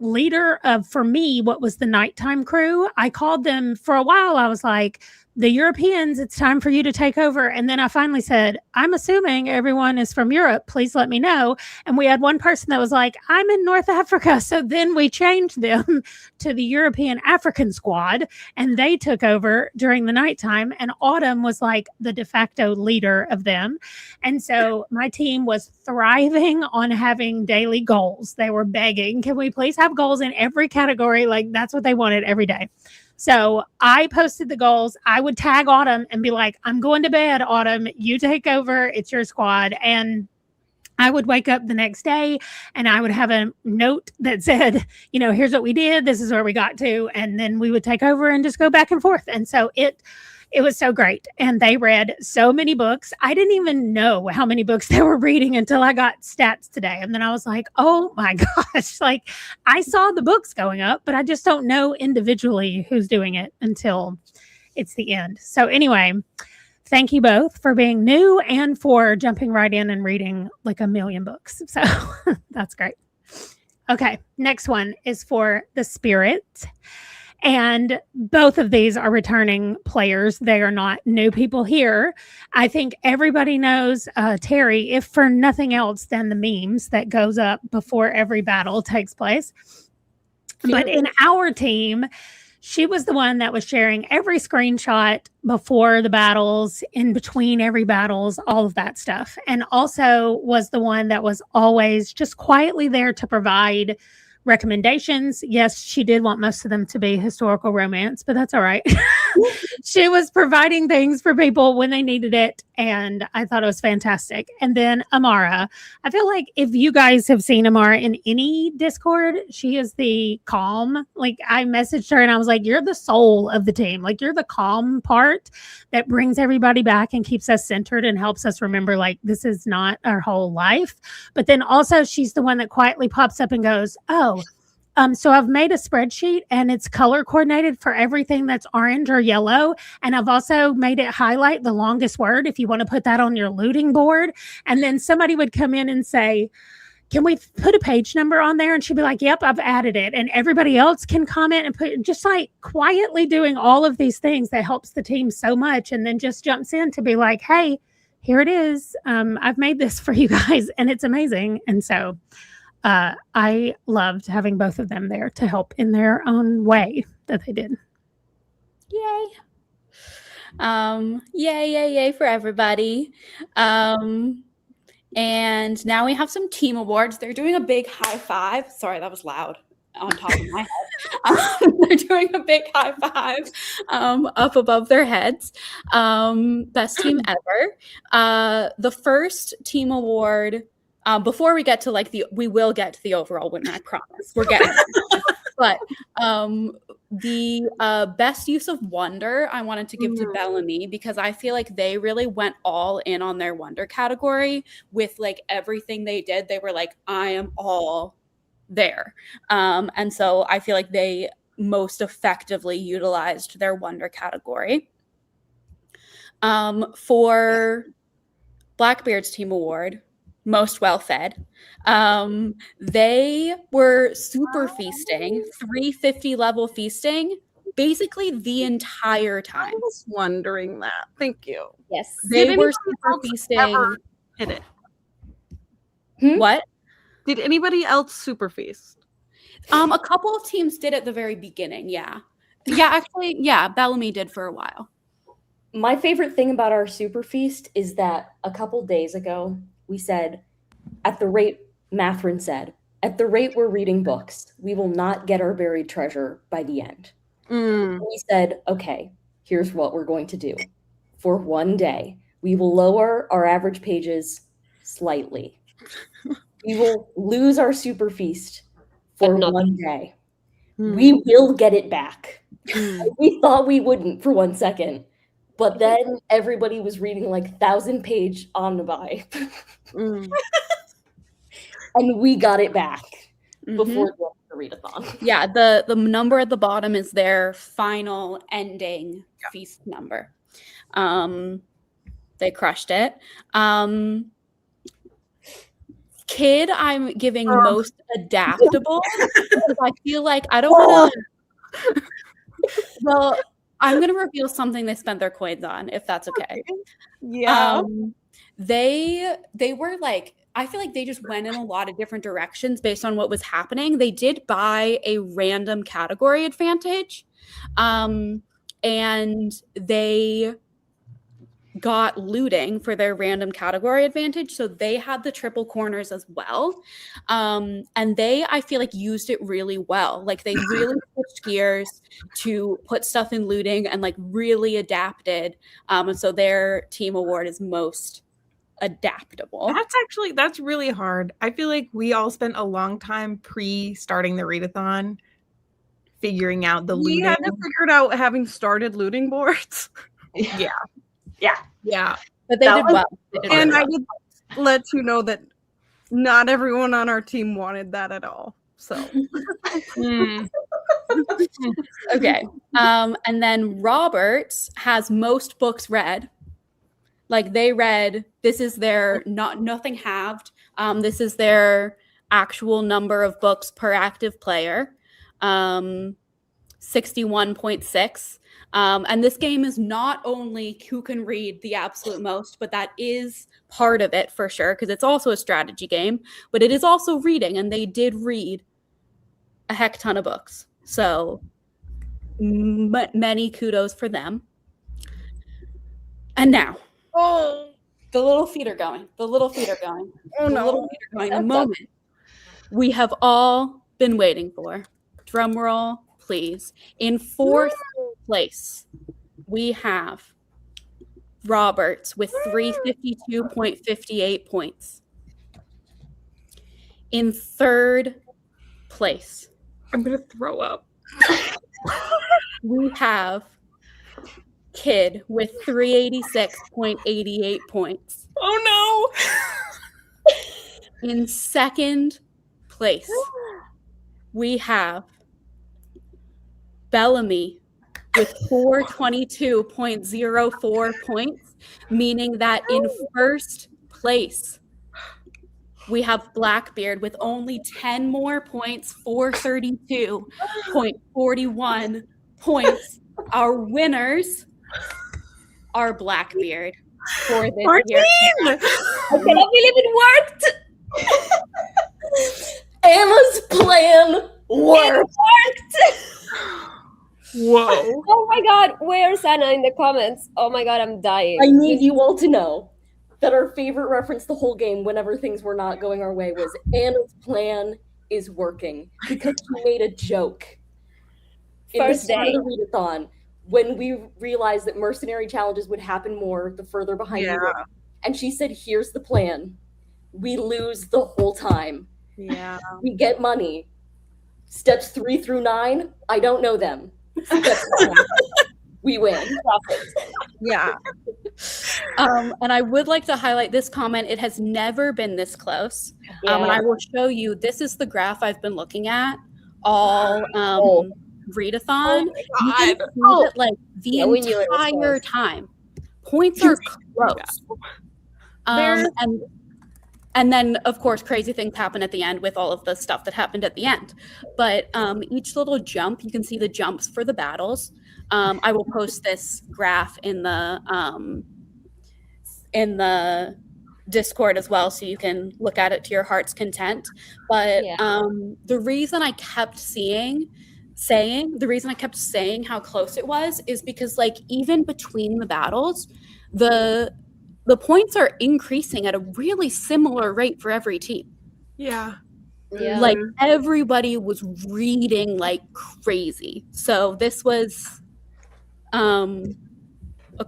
leader of, for me, what was the nighttime crew. I called them for a while. I was like, the Europeans, it's time for you to take over. And then I finally said, I'm assuming everyone is from Europe. Please let me know. And we had one person that was like, I'm in North Africa. So then we changed them to the European African squad, and they took over during the nighttime. And Autumn was like the de facto leader of them. And so my team was thriving on having daily goals. They were begging, can we please have goals in every category? Like that's what they wanted every day. So I posted the goals. I would tag Autumn and be like, I'm going to bed, Autumn. You take over. It's your squad. And I would wake up the next day and I would have a note that said, here's what we did. This is where we got to. And then we would take over and just go back and forth. And so it It was so great. And they read so many books. I didn't even know how many books they were reading until I got stats today. And then I was like, oh my gosh, like I saw the books going up, but I just don't know individually who's doing it until it's the end. So anyway, thank you both for being new and for jumping right in and reading like a million books. So that's great. Okay, next one is for the Spirit. And both of these are returning players. They are not new people here. I think everybody knows Terry, if for nothing else than the memes that goes up before every battle takes place. But in our team, she was the one that was sharing every screenshot before the battles, in between every battles, all of that stuff. And also was the one that was always just quietly there to provide recommendations. Yes, she did want most of them to be historical romance, but that's all right. She was providing things for people when they needed it, and I thought it was fantastic. And then Amara, I feel like if you guys have seen Amara in any Discord, she is the calm. Like I messaged her and I was like, you're the soul of the team. Like you're the calm part that brings everybody back and keeps us centered and helps us remember like this is not our whole life. But then also she's the one that quietly pops up and goes, oh, so I've made a spreadsheet and it's color coordinated for everything that's orange or yellow. And I've also made it highlight the longest word if you want to put that on your looting board. And then somebody would come in and say, can we put a page number on there? And she'd be like, yep, I've added it. And everybody else can comment and put just like quietly doing all of these things that helps the team so much. And then just jumps in to be like, hey, here it is. I've made this for you guys and it's amazing. And so I loved having both of them there to help in their own way that they did. Yay. Yay for everybody. And now we have some team awards. They're doing a big high five. Sorry, that was loud on top of my head. They're doing a big high five up above their heads. Best team ever. The first team award, before we get to we will get to the overall winner, I promise. We're getting there. But the best use of wonder I wanted to give to Bellamy, because I feel like they really went all in on their wonder category with like everything they did. They were like, I am all there. And so I feel like they most effectively utilized their wonder category. For Blackbeard's team award, most well-fed. They were super feasting, 350 level feasting, basically the entire time. I was wondering that. Thank you. Yes. They were super feasting. Hit it. What? Did anybody else super feast? A couple of teams did at the very beginning, yeah. Yeah, actually, yeah, Bellamy did for a while. My favorite thing about our super feast is that a couple days ago, we said, at the rate, Mathrin said, at the rate we're reading books, we will not get our buried treasure by the end. We said, okay, here's what we're going to do. For one day, we will lower our average pages slightly. We will lose our super feast for one day. We will get it back. We thought we wouldn't for 1 second. But then everybody was reading like 1,000-page omnibuy. And we got it back before the readathon. Yeah, the number at the bottom is their final ending feast number. They crushed it. Kid, I'm giving most adaptable because I feel like I don't want to. Well, I'm going to reveal something they spent their coins on, if that's okay. Yeah. They were like, I feel like they just went in a lot of different directions based on what was happening. They did buy a random category advantage, and they got looting for their random category advantage. So they had the triple corners as well. And they, I feel like, used it really well. Like they really switched gears to put stuff in looting and like really adapted. And so their team award is most adaptable. That's really hard. I feel like we all spent a long time pre-starting the readathon figuring out the looting. We had to figure it out having started looting boards. Yeah. But they did well. And I would let you know that not everyone on our team wanted that at all. So okay. And then Robert has most books read. Like they read, this is their nothing halved. This is their actual number of books per active player. 61.6. And this game is not only who can read the absolute most, but that is part of it for sure, because it's also a strategy game, but it is also reading, and they did read a heck ton of books. So many kudos for them. And now, the little feet are going. The little feet are going. Oh, no. The little feet are going. The moment we have all been waiting for. Drum roll, please. In fourth place, we have Roberts with 352.58 points. In third place, I'm going to throw up. we have Kid with 386.88 points. Oh no! In second place, we have Bellamy with 422.04 points, meaning that in first place, we have Blackbeard with only 10 more points, 432.41 points. Our winners are Blackbeard for this year. I cannot believe it worked. Emma's plan worked. Whoa. Oh my god, where's Anna in the comments? Oh my god, I'm dying. I need you all to know that our favorite reference the whole game whenever things were not going our way was Anna's plan is working because she made a joke. First in the day. start of the readathon, when we realized that mercenary challenges would happen more the further behind we were. And she said, here's the plan. We lose the whole time. Yeah. We get money. Steps 3 through 9, I don't know them. Steps 9, we win. Profit. Yeah. And I would like to highlight this comment. It has never been this close. And I will show you, this is the graph I've been looking at all readathon. You can see that, like, the entire time. Points are close. And then, of course, crazy things happen at the end with all of the stuff that happened at the end. But each little jump, you can see the jumps for the battles. I will post this graph in the Discord as well, so you can look at it to your heart's content. But the reason I kept saying how close it was is because, like, even between the battles, the points are increasing at a really similar rate for every team. Yeah. Like, everybody was reading like crazy. So this was a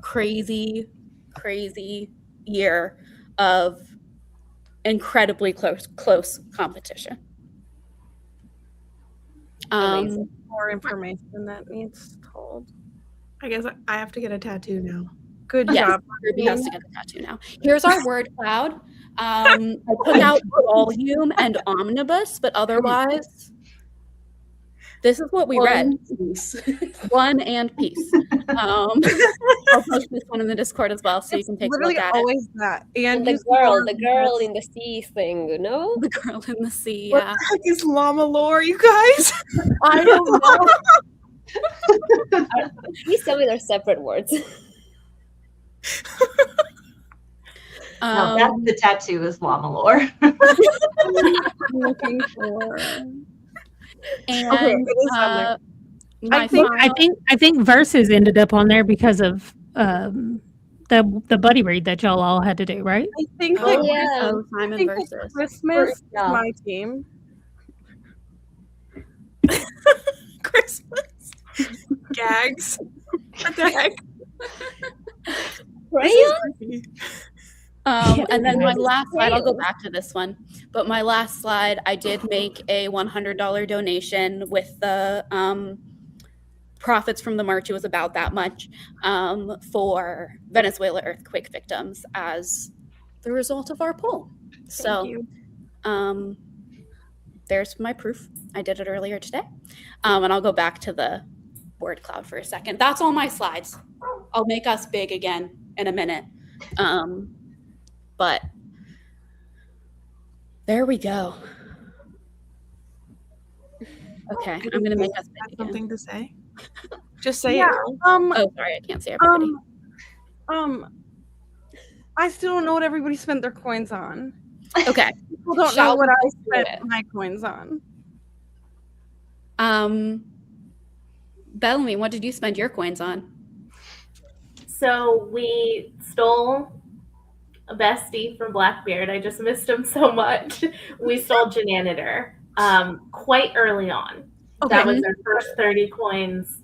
crazy year of incredibly close competition. More information that needs told. I guess I have to get a tattoo now. Good job. Ruby has to get the tattoo now. Here's our word cloud. I took out volume and omnibus, but otherwise, this is what we read. One and peace. I'll post this one in the Discord as well, so you can take a look at it. Always that. And the girl in the sea thing, you know? The girl in the sea, What the heck is llama lore, you guys? I don't know. Please tell me they're separate words. No, that's the tattoo is llama lore. I'm looking for. And I think verses ended up on there because of the buddy read that y'all all had to do, right? I think Simon versus Christmas is my team. Christmas gags. What the heck? And then my last slide, I'll go back to this one, but my last slide, I did make a $100 donation with the profits from the march, it was about that much for Venezuela earthquake victims as the result of our poll. So there's my proof. I did it earlier today. And I'll go back to the word cloud for a second. That's all my slides. I'll make us big again in a minute. But there we go. Okay, I'm going to make us big again. Something to say? Just say it. Oh, sorry, I can't see everybody. I still don't know what everybody spent their coins on. Okay. People don't know what I spent my coins on. Bellamy, what did you spend your coins on? So we stole a bestie from Blackbeard. I just missed him so much. We stole Jananitor quite early on. Okay. That was our first 30 coins.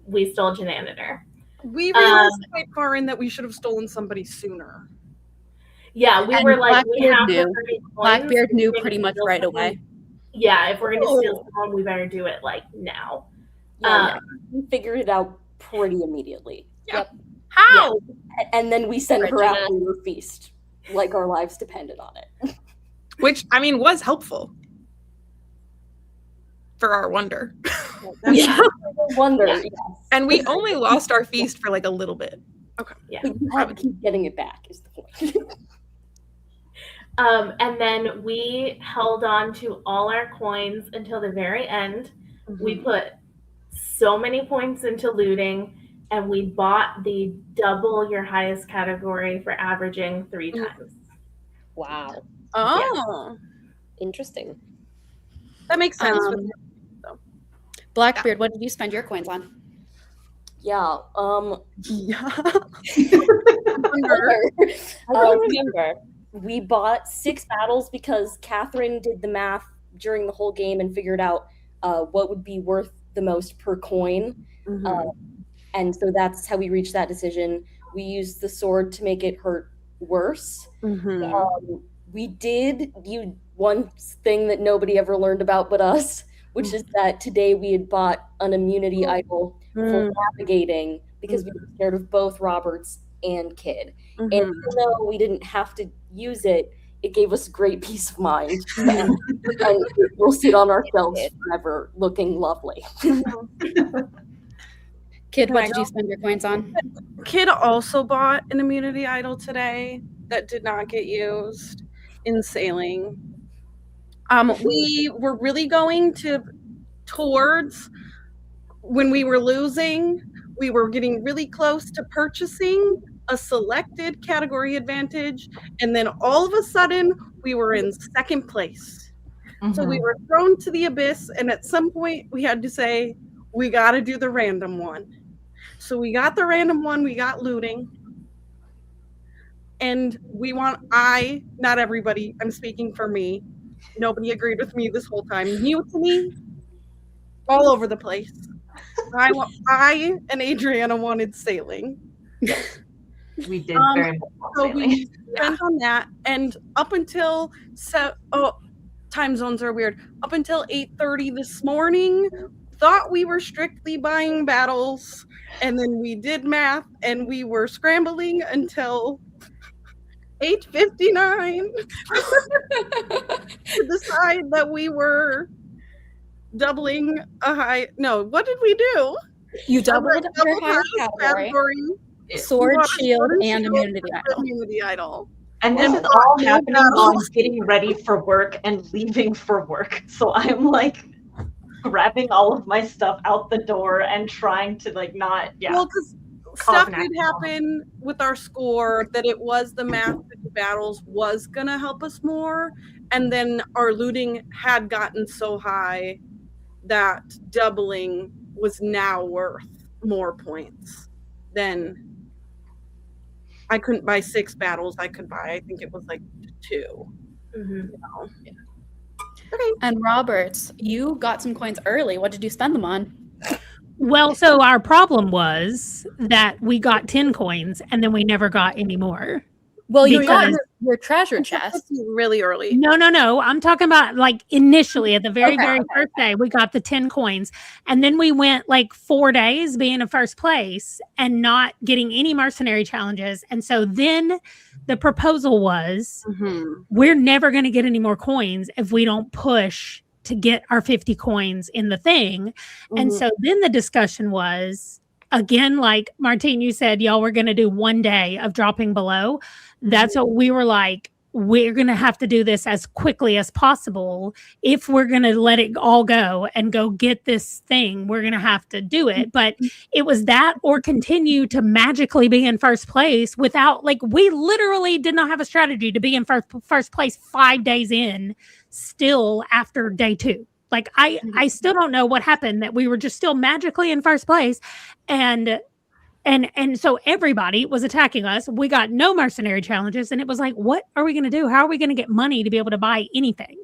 We stole Jananitor. We realized quite far in that we should have stolen somebody sooner. Yeah, we were like, we have knew. Blackbeard knew pretty much right away. Yeah, if we're going to steal someone, we better do it like now. Yeah, we figured it out pretty immediately. Yep. How? Yeah. And then we sent her out to her feast, like our lives depended on it. Which, I mean, was helpful for our wonder. Yeah, wonder. Yes. And we only lost our feast for like a little bit. Okay. Yeah. But you have to keep getting it back, is the point. And then we held on to all our coins until the very end. Mm-hmm. We put so many points into looting, and we bought the double your highest category for averaging 3 times. Wow. Oh. Yeah. Interesting. That makes sense. Blackbeard, what did you spend your coins on? Yeah. I don't remember. We bought 6 battles because Catherine did the math during the whole game and figured out what would be worth the most per coin. Mm-hmm. And so that's how we reached that decision. We used the sword to make it hurt worse. Mm-hmm. We did one thing that nobody ever learned about but us, which is that today we had bought an immunity idol for navigating because we were scared of both Roberts and Kid. And even though we didn't have to use it, it gave us great peace of mind. And it will sit on our shelves forever looking lovely. Kid, what did you spend your coins on? Kid also bought an immunity idol today that did not get used in sailing. We were really going towards when we were losing, we were getting really close to purchasing a selected category advantage, and then all of a sudden we were in second place. So we were thrown to the abyss, and at some point we had to say, we got to do the random one. So we got the random one, we got looting, and not everybody, I'm speaking for me, nobody agreed with me this whole time, mutiny all over the place. I and Adriana wanted sailing. We did very much. So we spent on that, and up until time zones are weird. Up until 8:30 this morning, thought we were strictly buying battles, and then we did math, and we were scrambling until 8:59 to decide that we were doubling a high. No, what did we do? You doubled your highest category. Sword, shield, and immunity idol. And this is all happening while I'm getting ready for work and leaving for work. So I'm like grabbing all of my stuff out the door and trying to not. Well, because stuff did happen with our score that it was the math of the battles was gonna help us more, and then our looting had gotten so high that doubling was now worth more points than. I couldn't buy 6 battles. I could buy, I think it was 2. Yeah. Okay. And Roberts, you got some coins early. What did you spend them on? Well, so our problem was that we got 10 coins and then we never got any more. Well, you your treasure chest. Really early. No. I'm talking about like initially at the very first day, we got the 10 coins. And then we went like 4 days being in first place and not getting any mercenary challenges. And so then the proposal was, we're never going to get any more coins if we don't push to get our 50 coins in the thing. And so then the discussion was, again, like Martine, you said, y'all were going to do 1 day of dropping below. That's what we were like, we're going to have to do this as quickly as possible. If we're going to let it all go and go get this thing, we're going to have to do it. But it was that or continue to magically be in first place without, like, we literally did not have a strategy to be in first place 5 days in still after day 2. Like, I still don't know what happened, that we were just still magically in first place. And so everybody was attacking us. We got no mercenary challenges. And it was like, what are we going to do? How are we going to get money to be able to buy anything?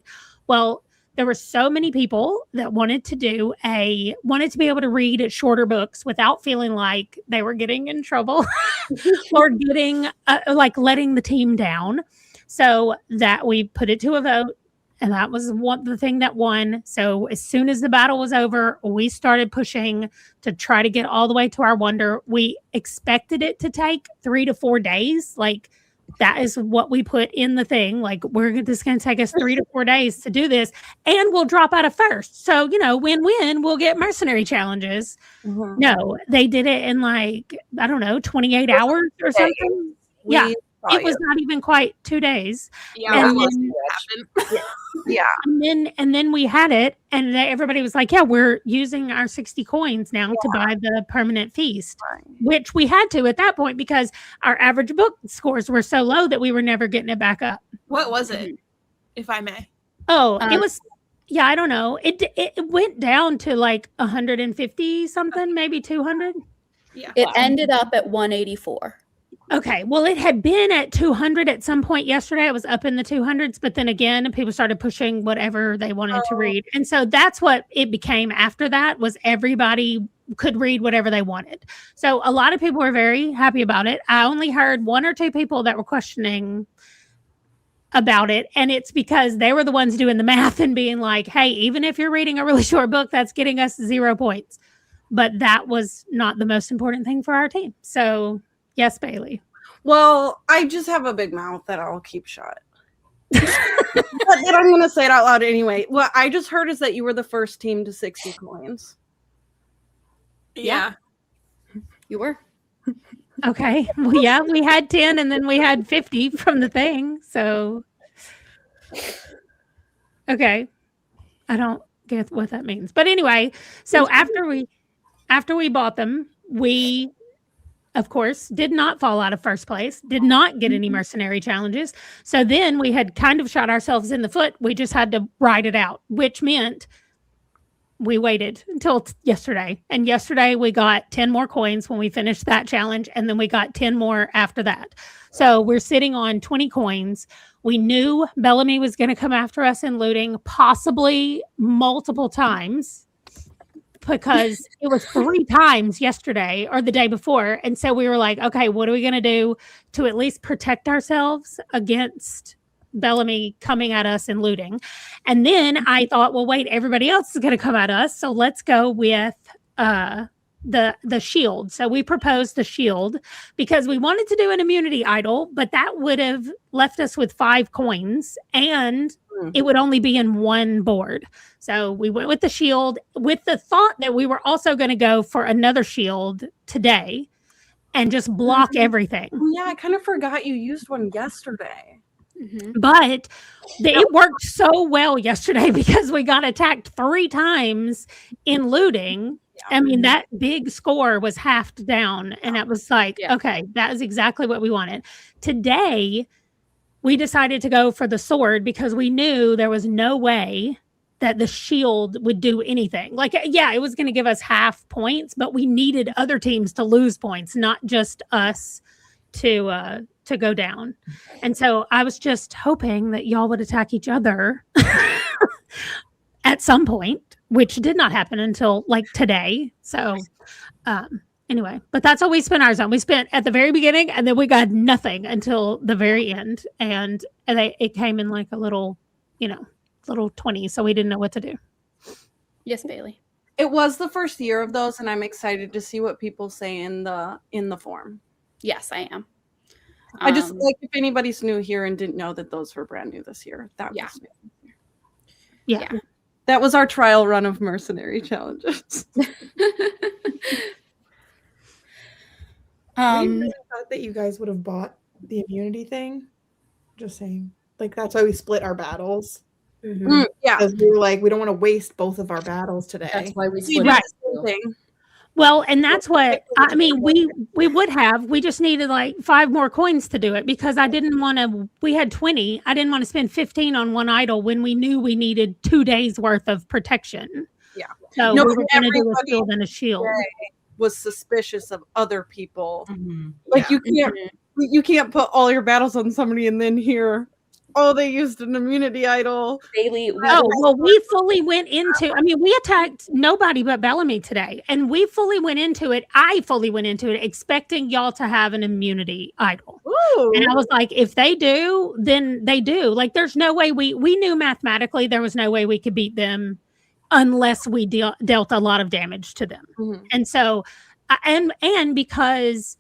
Well, there were so many people that wanted to be able to read shorter books without feeling like they were getting in trouble or getting like letting the team down. So that we put it to a vote. And that was the thing that won. So as soon as the battle was over, we started pushing to try to get all the way to our wonder. We expected it to take 3 to 4 days. Like, that is what we put in the thing. Like, this going to take us 3 to 4 days to do this. And we'll drop out of first. So, win-win, we'll get mercenary challenges. No, they did it in like, I don't know, 28 hours or something. Yeah. It was not even quite 2 days. Yeah, and then we had it, and everybody was like, yeah, we're using our 60 coins now to buy the permanent feast, which we had to at that point because our average book scores were so low that we were never getting it back up. What was it, if I may? Oh, it was, I don't know. It went down to like 150 something, maybe 200. Yeah. It ended up at 184. Okay, well, it had been at 200 at some point yesterday. It was up in the 200s, but then again, people started pushing whatever they wanted to read. And so that's what it became after that, was everybody could read whatever they wanted. So a lot of people were very happy about it. I only heard 1 or 2 people that were questioning about it. And it's because they were the ones doing the math and being like, hey, even if you're reading a really short book, that's getting us 0 points. But that was not the most important thing for our team. So yes, Bailey. Well, I just have a big mouth that I'll keep shut. But then I'm going to say it out loud anyway. What I just heard is that you were the first team to 60 coins. Yeah. You were. Okay. Well, yeah, we had 10 and then we had 50 from the thing. So, okay. I don't get what that means. But anyway, so after we bought them, we, of course, did not fall out of first place, did not get any mercenary challenges. So then we had kind of shot ourselves in the foot. We just had to ride it out, which meant we waited until yesterday. And yesterday we got 10 more coins when we finished that challenge. And then we got 10 more after that. So we're sitting on 20 coins. We knew Bellamy was going to come after us in looting, possibly multiple times, because it was 3 times yesterday or the day before. And so we were like, okay, what are we going to do to at least protect ourselves against Bellamy coming at us and looting? And then I thought, well, wait, everybody else is going to come at us. So let's go with the shield. So we proposed the shield because we wanted to do an immunity idol, but that would have left us with 5 coins and it would only be in 1 board. So we went with the shield with the thought that we were also going to go for another shield today and just block everything. Yeah, I kind of forgot you used one yesterday. But it worked so well yesterday because we got attacked 3 times in looting. I mean, that big score was halved down and it was like, okay, that is exactly what we wanted. Today, we decided to go for the sword because we knew there was no way that the shield would do anything. Like, yeah, it was going to give us half points, but we needed other teams to lose points, not just us to go down. And so I was just hoping that y'all would attack each other at some point, which did not happen until like today. So anyway, but that's what we spent ours on. We spent at the very beginning, and then we got nothing until the very end, and it came in like a little, little 20, so we didn't know what to do. Yes, Bailey. It was the first year of those, and I'm excited to see what people say in the form. Yes, I am. I just like if anybody's new here and didn't know that those were brand new this year. That was yeah. That was our trial run of mercenary challenges. I really thought that you guys would have bought the immunity thing. Just saying. Like, that's why we split our battles. Mm-hmm. Yeah. Because we were like, we don't want to waste both of our battles today. That's why we split thing. Well, and that's what, I mean, we would have, we just needed like 5 more coins to do it, because I didn't want to, we had 20. I didn't want to spend 15 on one idol when we knew we needed 2 days worth of protection. Yeah. So we were going to do a shield and a shield. Was suspicious of other people. Mm-hmm. Like you can't put all your battles on somebody and then hear, oh, they used an immunity idol. Bailey, we fully went into, I mean, we attacked nobody but Bellamy today, and we fully went into it. I fully went into it expecting y'all to have an immunity idol. Ooh. And I was like, if they do, then they do. Like, there's no way we knew mathematically there was no way we could beat them unless we dealt a lot of damage to them. Mm-hmm. And so, and because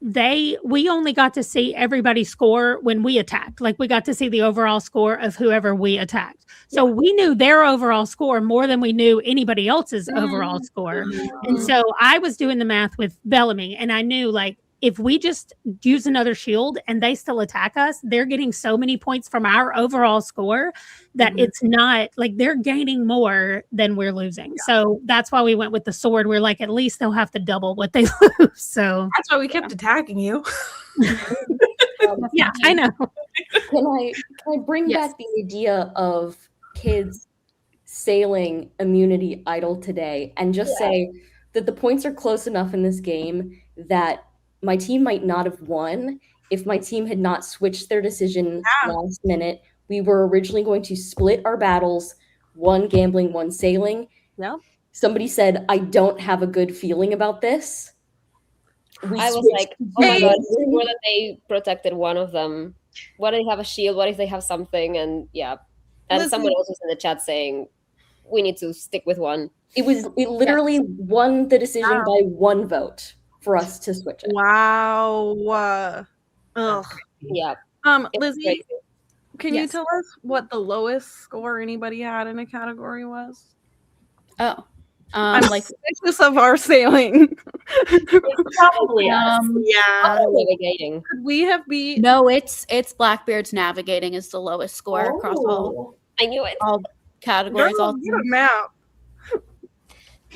we only got to see everybody's score when we attacked. Like, we got to see the overall score of whoever we attacked. So we knew their overall score more than we knew anybody else's overall score. And so I was doing the math with Bellamy, and I knew, like, if we just use another shield and they still attack us, they're getting so many points from our overall score that it's not like they're gaining more than we're losing. Yeah. So that's why we went with the sword. We're like, at least they'll have to double what they lose. So that's why we kept attacking you. Yeah, I know. Can I bring back the idea of kids sailing immunity idol today and just say that the points are close enough in this game that my team might not have won if my team had not switched their decision last minute. We were originally going to split our battles, 1 gambling, 1 sailing. Yeah. Somebody said, I don't have a good feeling about this. I was like, oh my god, what if they protected one of them? What if they have a shield? What if they have something? And someone else was in the chat saying, we need to stick with one. It literally won the decision by 1 vote for us to switch it. Wow. Ugh. Yeah. Lizzie, can you tell us what the lowest score anybody had in a category was? Oh. I'm like suspicious of our sailing. It's probably us. Navigating. Could we have beat? No, it's Blackbeard's navigating is the lowest score across all. I knew it. All categories. Girl, get a map.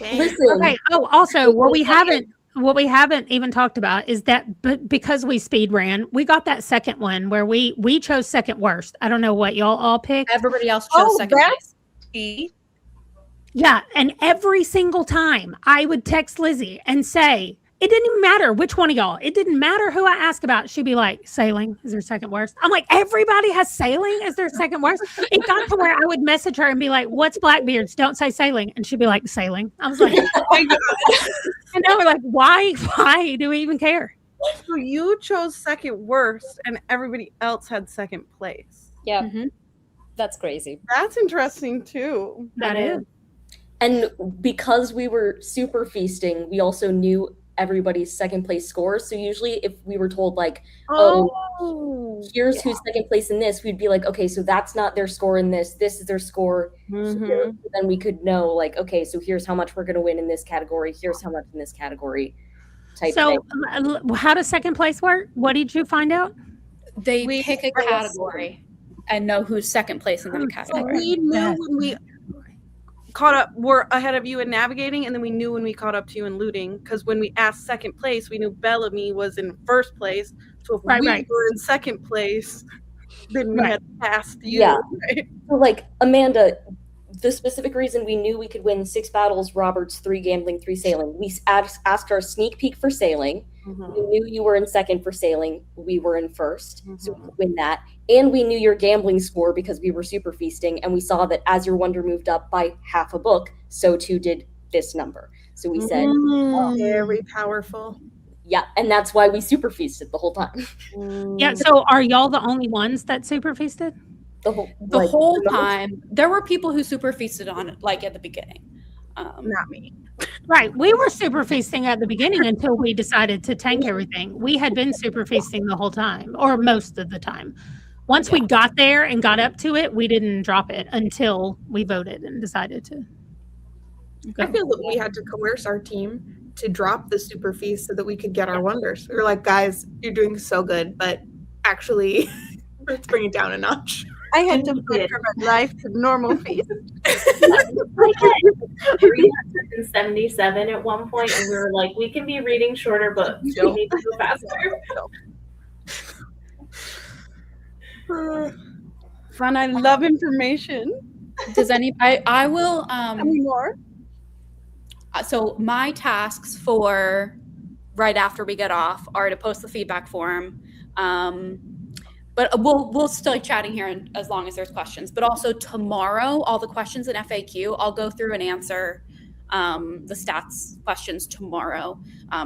Listen. Okay. Oh, also, what we haven't even talked about is that because we speed ran, we got that second one where we chose second worst. I don't know what y'all all picked. Everybody else chose second place. Yeah, and every single time I would text Lizzie and say, it didn't even matter which one of y'all. It didn't matter who I asked about. She'd be like, sailing is their second worst. I'm like, everybody has sailing as their second worst. It got to where I would message her and be like, what's Blackbeard's? Don't say sailing. And she'd be like, sailing. I was like, oh my God. And now we're like, why do we even care? So you chose second worst and everybody else had second place. Yeah. Mm-hmm. That's crazy. That's interesting too. That is. And because we were super feasting, we also knew everybody's second place score. So usually if we were told like, here's who's second place in this, we'd be like, okay, so that's not their score in this. This is their score. Mm-hmm. So then we could know like, okay, so here's how much we're going to win in this category. Here's how much in this category. So how does second place work? What did you find out? They pick a category and know who's second place in that category. So we knew when we caught up, we're ahead of you in navigating, and then we knew when we caught up to you in looting, because when we asked second place, we knew Bellamy was in first place. So if we were in second place, then we had passed you. Yeah. Right? So like Amanda, the specific reason we knew we could win 6 battles, Robert's 3 gambling, 3 sailing. We asked our sneak peek for sailing. We knew you were in second for sailing. We were in first, so we could win that. And we knew your gambling score because we were super feasting, and we saw that as your wonder moved up by half a book, so too did this number. So we said, very powerful. Yeah, and that's why we super feasted the whole time. Yeah, so are y'all the only ones that super feasted? The The whole time. There were people who super feasted on it, like at the beginning. Not me. Right. We were super feasting at the beginning until we decided to tank everything. We had been super feasting the whole time, or most of the time. Once we got there and got up to it, we didn't drop it until we voted and decided to go. I feel that we had to coerce our team to drop the super feast so that we could get our wonders. We were like, guys, you're doing so good, but actually, let's bring it down a notch. I had to fight for my life to normal feast. We got in 77 at one point, and we were like, we can be reading shorter books. We need to go faster. Fun. I love information. Does anybody? I will. Tell me more. So my tasks for right after we get off are to post the feedback form. But we'll still chatting here as long as there's questions. But also tomorrow, all the questions in FAQ, I'll go through and answer the stats questions tomorrow,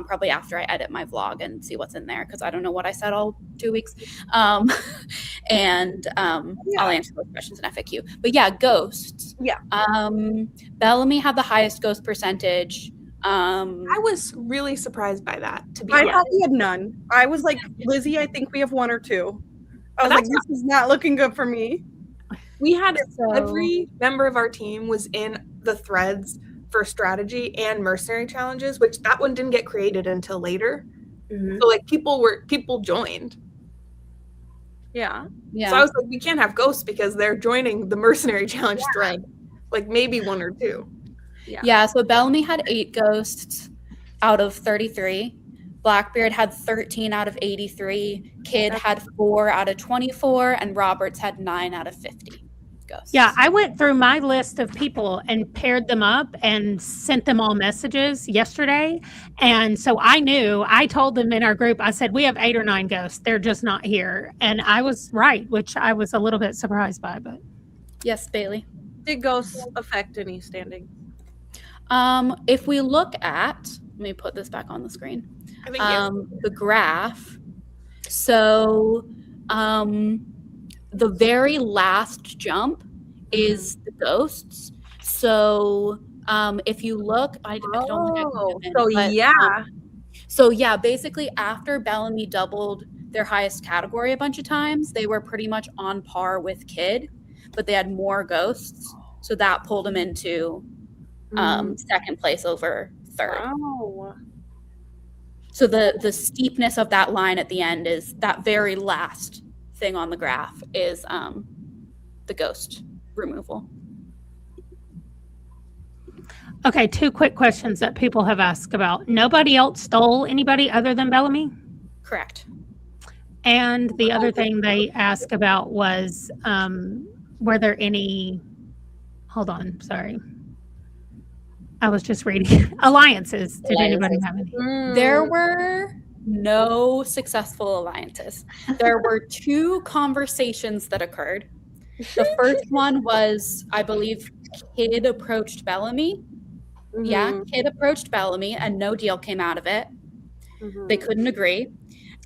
probably after I edit my vlog and see what's in there, because I don't know what I said all 2 weeks. I'll answer those questions in FAQ. But yeah, ghosts. Yeah. Bellamy had the highest ghost percentage. I was really surprised by that, to be honest. I thought we had none. I was like, Lizzie, I think we have one or two. I was like, this is not looking good for me. We had every member of our team was in the threads for strategy and mercenary challenges, which that one didn't get created until later. So like people joined. Yeah. So I was like, we can't have ghosts because they're joining the mercenary challenge thread. Like maybe one or two. Yeah, so Bellamy had 8 ghosts out of 33. Blackbeard had 13 out of 83. Kid had 4 out of 24. And Roberts had 9 out of 50 ghosts. Yeah, I went through my list of people and paired them up and sent them all messages yesterday. And so I told them in our group, I said, we have 8 or 9 ghosts. They're just not here. And I was right, which I was a little bit surprised by. But yes, Bailey. Did ghosts affect any standing? If we look at, let me put this back on the screen. I think The graph. So the very last jump is the ghosts. So if you look, I don't think I can zoom in, basically after Bellamy doubled their highest category a bunch of times, they were pretty much on par with Kid, but they had more ghosts. So that pulled them into second place over third. Wow. So the steepness of that line at the end is that very last thing on the graph is the ghost removal. okay, 2 quick questions that people have asked about. Nobody else stole anybody other than Bellamy? Correct. And the other thing they asked about was, were there any, hold on, sorry. I was just reading. Alliances. Did anybody have any? There were no successful alliances. There were 2 conversations that occurred. The first one was, I believe, Kid approached Bellamy. Yeah, Kid approached Bellamy and no deal came out of it. They couldn't agree.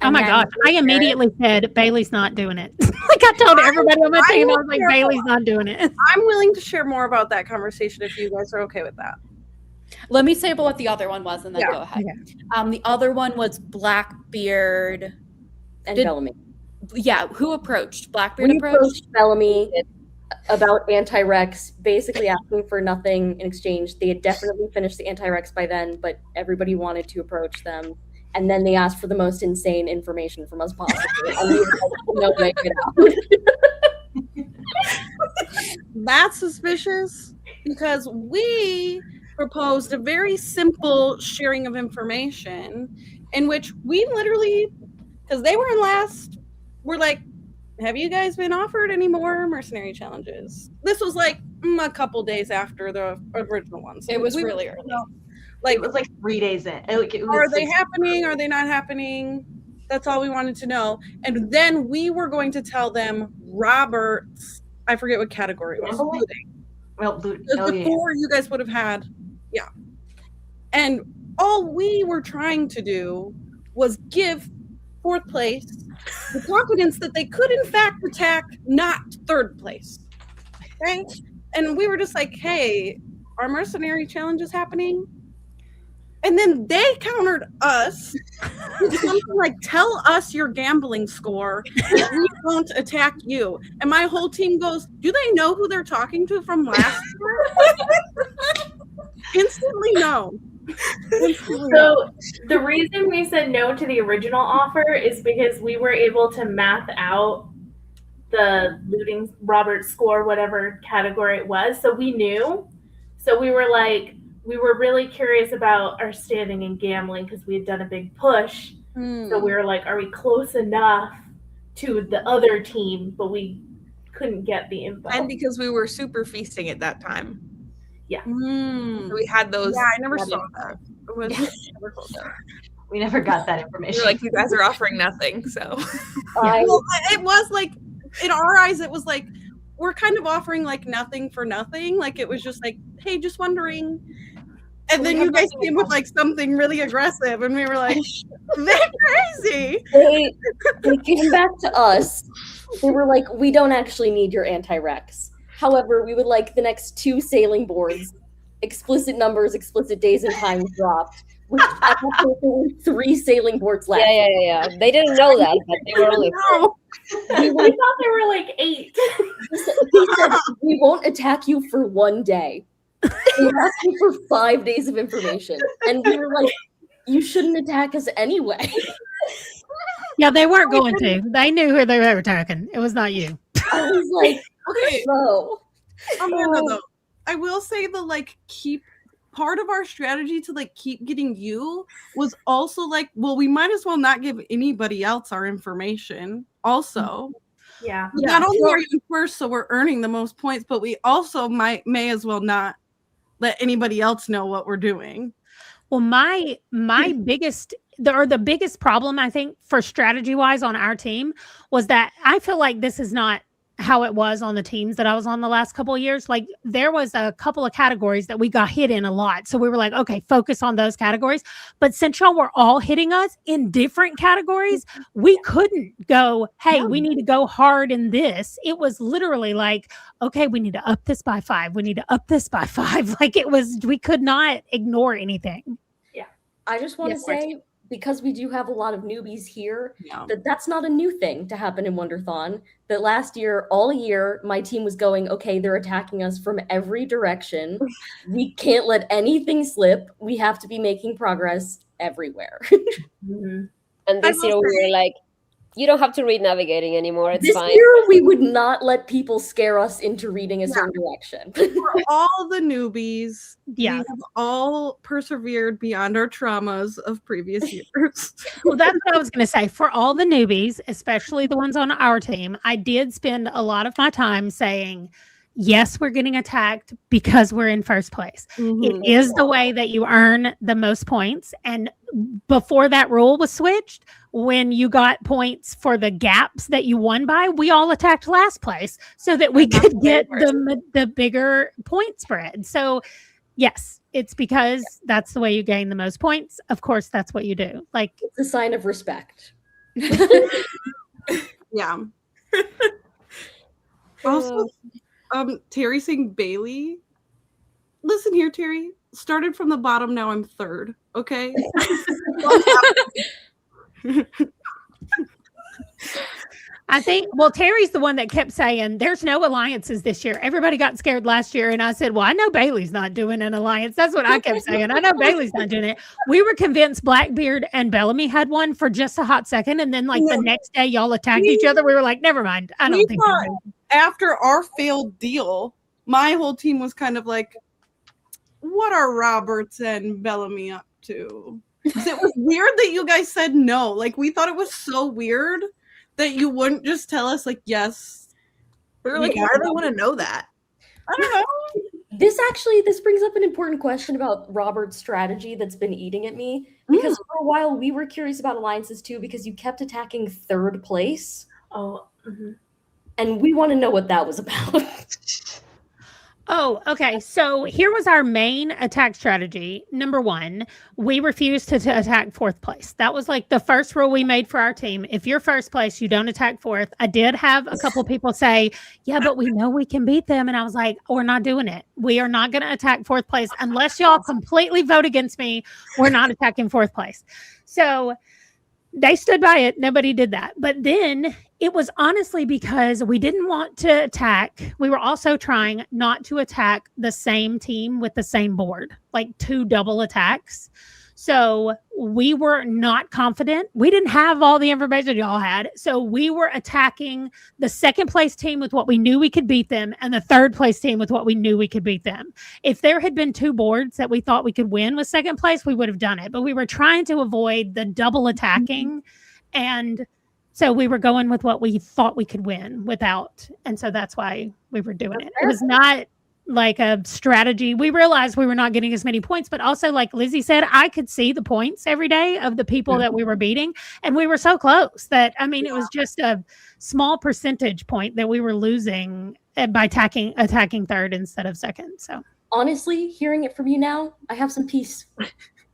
Oh my gosh. I immediately said, Bailey's not doing it. Like I told everybody on my team, I was like, Bailey's not doing it. I'm willing to share more about that conversation if you guys are okay with that. Let me say about what the other one was and then go ahead. Okay. The other one was Blackbeard and Bellamy. Yeah, who approached? Blackbeard approached Bellamy about anti-Rex, basically asking for nothing in exchange. They had definitely finished the anti-Rex by then, but everybody wanted to approach them. And then they asked for the most insane information from us possible. And we were like, no way, get out. That's suspicious because we proposed a very simple sharing of information in which we literally, because they were in last, we're like, have you guys been offered any more mercenary challenges? This was like a couple days after the original ones. It was really early. Like, it was like 3 days in. Are they happening? Are they not happening? That's all we wanted to know. And then we were going to tell them Robert's, I forget what category it was. Looting. Well, looting. Before you guys would have had, And all we were trying to do was give 4th place the confidence that they could in fact attack not 3rd place. Okay? And we were just like, hey, our mercenary challenge is happening. And then they countered us with something like, tell us your gambling score. We won't attack you. And my whole team goes, do they know who they're talking to from last year? Instantly no. So the reason we said no to the original offer is because we were able to math out the looting Robert score, whatever category it was. So we knew. So we were like, we were really curious about our standing in gambling because we had done a big push. So we were like, are we close enough to the other team? But we couldn't get the info. And because we were super feasting at that time. Yeah. So we had those. Yeah, I never saw that. We never got that information. We're like, you guys are offering nothing. So Well, it was like, in our eyes, it was like, we're kind of offering like nothing for nothing. Like it was just like, hey, just wondering. And then you guys came with like something really aggressive, and we were like, they're crazy. They came back to us. They were like, we don't actually need your anti-Rex. However, we would like the next 2 sailing boards, explicit numbers, explicit days and times dropped. Which at that point, there were 3 sailing boards left. Yeah. They didn't know that, but they were only No. We thought there were like 8. He said, we won't attack you for 1 day. They asked me for 5 days of information. And we were like, you shouldn't attack us anyway. Yeah, they weren't going to. They knew who they were attacking. It was not you. I was like, Okay. no. Amanda, though, I will say the like keep part of our strategy to like keep getting you was also like, well, we might as well not give anybody else our information. Also, Yeah. not only are you first, so we're earning the most points, but we also may as well not let anybody else know what we're doing. Well, my biggest the biggest problem I think for strategy wise on our team was that I feel like this is not how it was on the teams that I was on the last couple of years. Like there was a couple of categories that we got hit in a lot. So we were like, okay, focus on those categories. But since y'all were all hitting us in different categories, we couldn't go, hey, we need to go hard in this. It was literally like, okay, we need to up this by 5. We need to up this by 5. Like it was, we could not ignore anything. Yeah. I just want to say, because we do have a lot of newbies here, that's not a new thing to happen in Wonderthon. That last year, all year, my team was going, okay, they're attacking us from every direction. We can't let anything slip. We have to be making progress everywhere. And this year we were like, you don't have to read navigating anymore. It's this fine. year, we would not let people scare us into reading a certain direction. For all the newbies, we Yeah. have all persevered beyond our traumas of previous years. Well, that's what I was going to say. For all the newbies, especially the ones on our team, I did spend a lot of my time saying, yes, we're getting attacked because we're in first place. It is the way that you earn the most points. And before that rule was switched, when you got points for the gaps that you won by, we all attacked last place so that we could get the bigger point spread. So yes, it's because that's the way you gain the most points. Of course, that's what you do. Like It's a sign of respect. Yeah. Also, Terry saying Bailey. Listen here, Terry. Started from the bottom, now I'm 3rd. Okay. I think, well, Terry's the one that kept saying there's no alliances this year. Everybody got scared last year. And I said, well, I know Bailey's not doing an alliance. That's what I kept saying. I know Bailey's not doing it. We were convinced Blackbeard and Bellamy had one for just a hot second. And then like the next day y'all attacked each other. We were like, never mind. I don't think thought after our failed deal, my whole team was kind of like, what are Roberts and Bellamy up to? It was weird that you guys said no. Like we thought it was so weird that you wouldn't just tell us like, yes. We were like, why do they want to know that? I don't know. This brings up an important question about Robert's strategy that's been eating at me. Because for a while we were curious about alliances too, because you kept attacking 3rd place. Oh. And we want to know what that was about. Oh, okay. So here was our main attack strategy. Number one, we refused to attack fourth place. That was like the first rule we made for our team. If you're first place, you don't attack fourth. I did have a couple people say, yeah, but we know we can beat them. And I was like, we're not doing it. We are not going to attack fourth place unless y'all completely vote against me. We're not attacking fourth place. So they stood by it. Nobody did that. But then it was honestly because we didn't want to attack. We were also trying not to attack the same team with the same board, like 2 double attacks. So we were not confident. We didn't have all the information y'all had. So we were attacking the second place team with what we knew we could beat them and the third place team with what we knew we could beat them. If there had been 2 boards that we thought we could win with second place, we would have done it. But we were trying to avoid the double attacking. And so we were going with what we thought we could win without. And so that's why we were doing it. It was not like a strategy. We realized we were not getting as many points, but also like Lizzie said, I could see the points every day of the people that we were beating. And we were so close that, I mean, it was just a small percentage point that we were losing by attacking third instead of second. So honestly, hearing it from you now, I have some peace.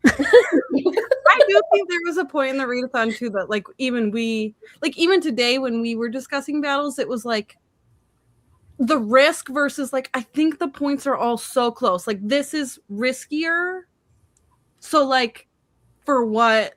I do think there was a point in the readathon too that like even today when we were discussing battles, it was like the risk versus like I think the points are all so close. Like this is riskier. So like for what,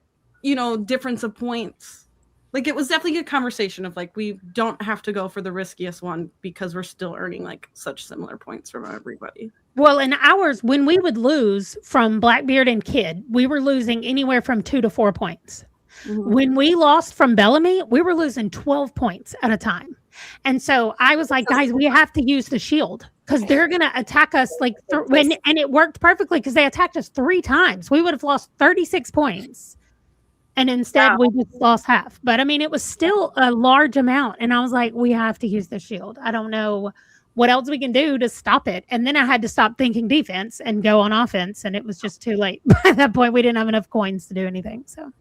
difference of points. Like it was definitely a conversation of like we don't have to go for the riskiest one because we're still earning like such similar points from everybody. Well, in ours, when we would lose from Blackbeard and Kid, we were losing anywhere from 2 to 4 points. Mm-hmm. When we lost from Bellamy, we were losing 12 points at a time. And so I was like, guys, we have to use the shield because they're going to attack us and it worked perfectly because they attacked us 3 times. We would have lost 36 points. And instead we just lost half. But I mean, it was still a large amount. And I was like, we have to use the shield. I don't know what else we can do to stop it. And then I had to stop thinking defense and go on offense. And it was just too late. By that point, we didn't have enough coins to do anything. So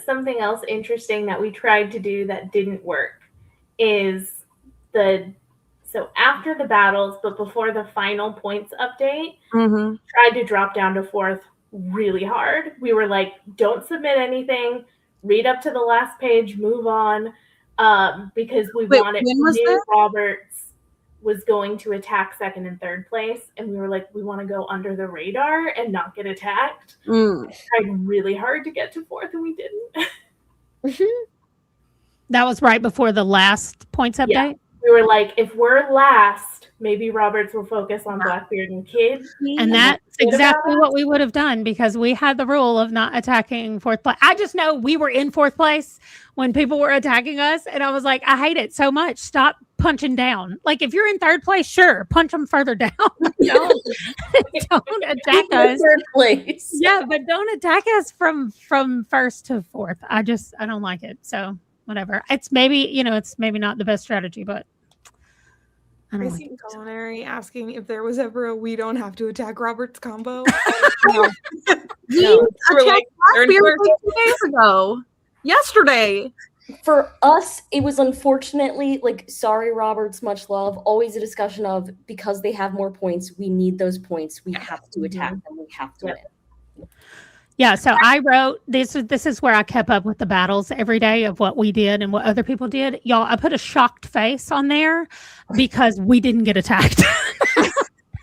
something else interesting that we tried to do that didn't work is so after the battles, but before the final points update, tried to drop down to fourth really hard. We were like, don't submit anything, read up to the last page, move on, because we knew Roberts was going to attack second and third place, and we were like, we want to go under the radar and not get attacked. Tried really hard to get to fourth, and we didn't. That was right before the last points update? Yeah. We were like, if we're last, maybe Roberts will focus on Blackbeard and Kid. And that's exactly what we would have done because we had the rule of not attacking fourth place. I just know we were in fourth place when people were attacking us. And I was like, I hate it so much. Stop punching down. Like if you're in third place, sure, punch them further down. don't attack us. Third place. Yeah, but don't attack us from first to fourth. I don't like it. So whatever. It's maybe, it's maybe not the best strategy, but I see Culinary asking if there was ever a we don't have to attack Roberts combo. No. We attacked Blackbeard 2 days ago. Yesterday. For us, it was unfortunately like, sorry, Roberts, much love. Always a discussion of because they have more points, we need those points. We have to attack them. We have to win. Yeah, so I wrote this is where I kept up with the battles every day of what we did and what other people did. Y'all, I put a shocked face on there because we didn't get attacked.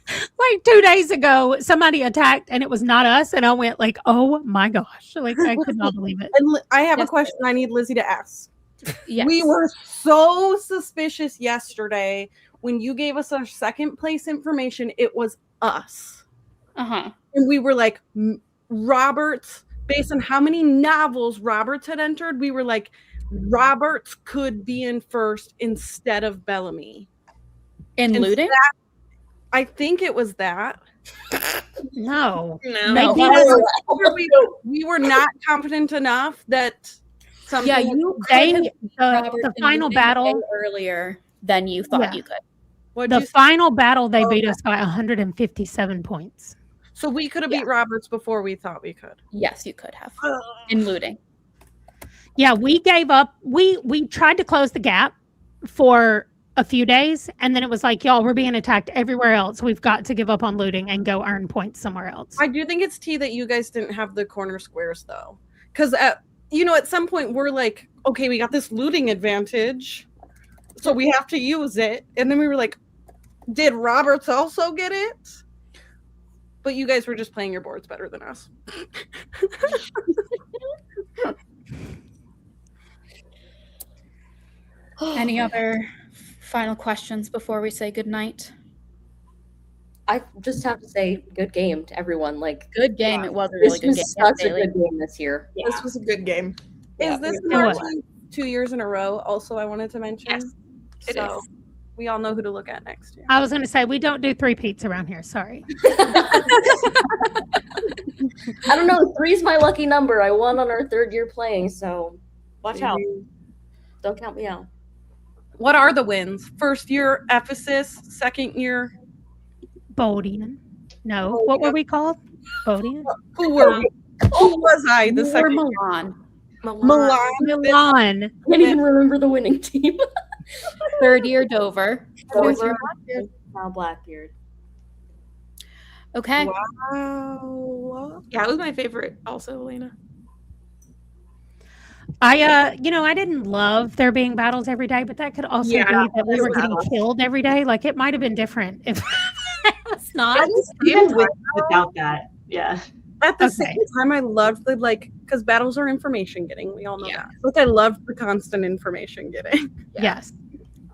Like 2 days ago, somebody attacked and it was not us. And I went like, oh my gosh. Like I could not believe it. And I have a question I need Lizzie to ask. Yes. We were so suspicious yesterday when you gave us our second place information. It was us. And we were like, Roberts, based on how many novels Roberts had entered, we were like, Roberts could be in first instead of Bellamy. In looting? I think it was that. No. We were not confident enough that something. Yeah, you the final battle earlier than you thought you could. The final battle, they beat us by 157 points. So we could have beat Roberts before we thought we could. Yes, you could have. In looting. Yeah, we gave up. We tried to close the gap for a few days, and then it was like, y'all, we're being attacked everywhere else. We've got to give up on looting and go earn points somewhere else. I do think it's tea that you guys didn't have the corner squares though, because at some point we're like, okay, we got this looting advantage, so we have to use it, and then we were like, did Roberts also get it? But you guys were just playing your boards better than us. Any other final questions before we say goodnight? I just have to say, good game to everyone. Like, good game. It was a really good game. This was such a good game this year. Yeah. This was a good game. Is this March 2 years in a row? Also, I wanted to mention. Yes, it is. We all know who to look at next year. I was going to say, we don't do 3-peats around here. Sorry. I don't know. 3's my lucky number. I won on our 3rd year playing, so watch out. Don't count me out. What are the wins? First year, Ephesus. Second year, Bodine. No. What were we called? Bodine? Who was I? The second Milan. Milan. I can't even remember the winning team. 3rd year, Dover. 4th year, Blackbeard. Now Blackbeard. Okay. Wow. Yeah, it was my favorite also, Elena. I didn't love there being battles every day, but that could also be that we were getting killed every day. Like, it might have been different if it was not. Without that, yeah. At the same time, I loved the, because battles are information getting. We all know that. Like, I loved the constant information getting. Yes.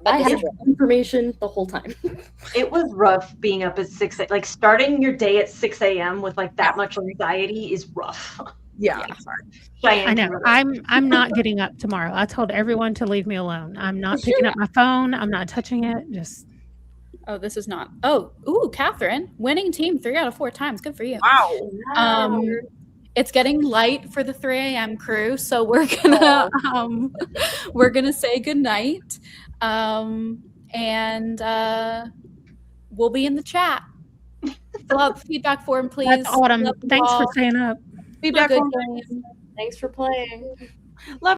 I had information the whole time. It was rough being up at 6 a.m. Like, starting your day at 6 a.m. with that much anxiety is rough. Yeah. I know. I'm not getting up tomorrow. I told everyone to leave me alone. I'm not picking up my phone. I'm not touching it. Just. Oh, this is not. Oh, ooh, Catherine, winning team 3 out of 4 times. Good for you. Wow. It's getting light for the 3 a.m. crew, so we're gonna say goodnight, and we'll be in the chat. Fill out the feedback form, please. That's autumn. Thanks for staying up. Feedback form. Thanks for playing. Love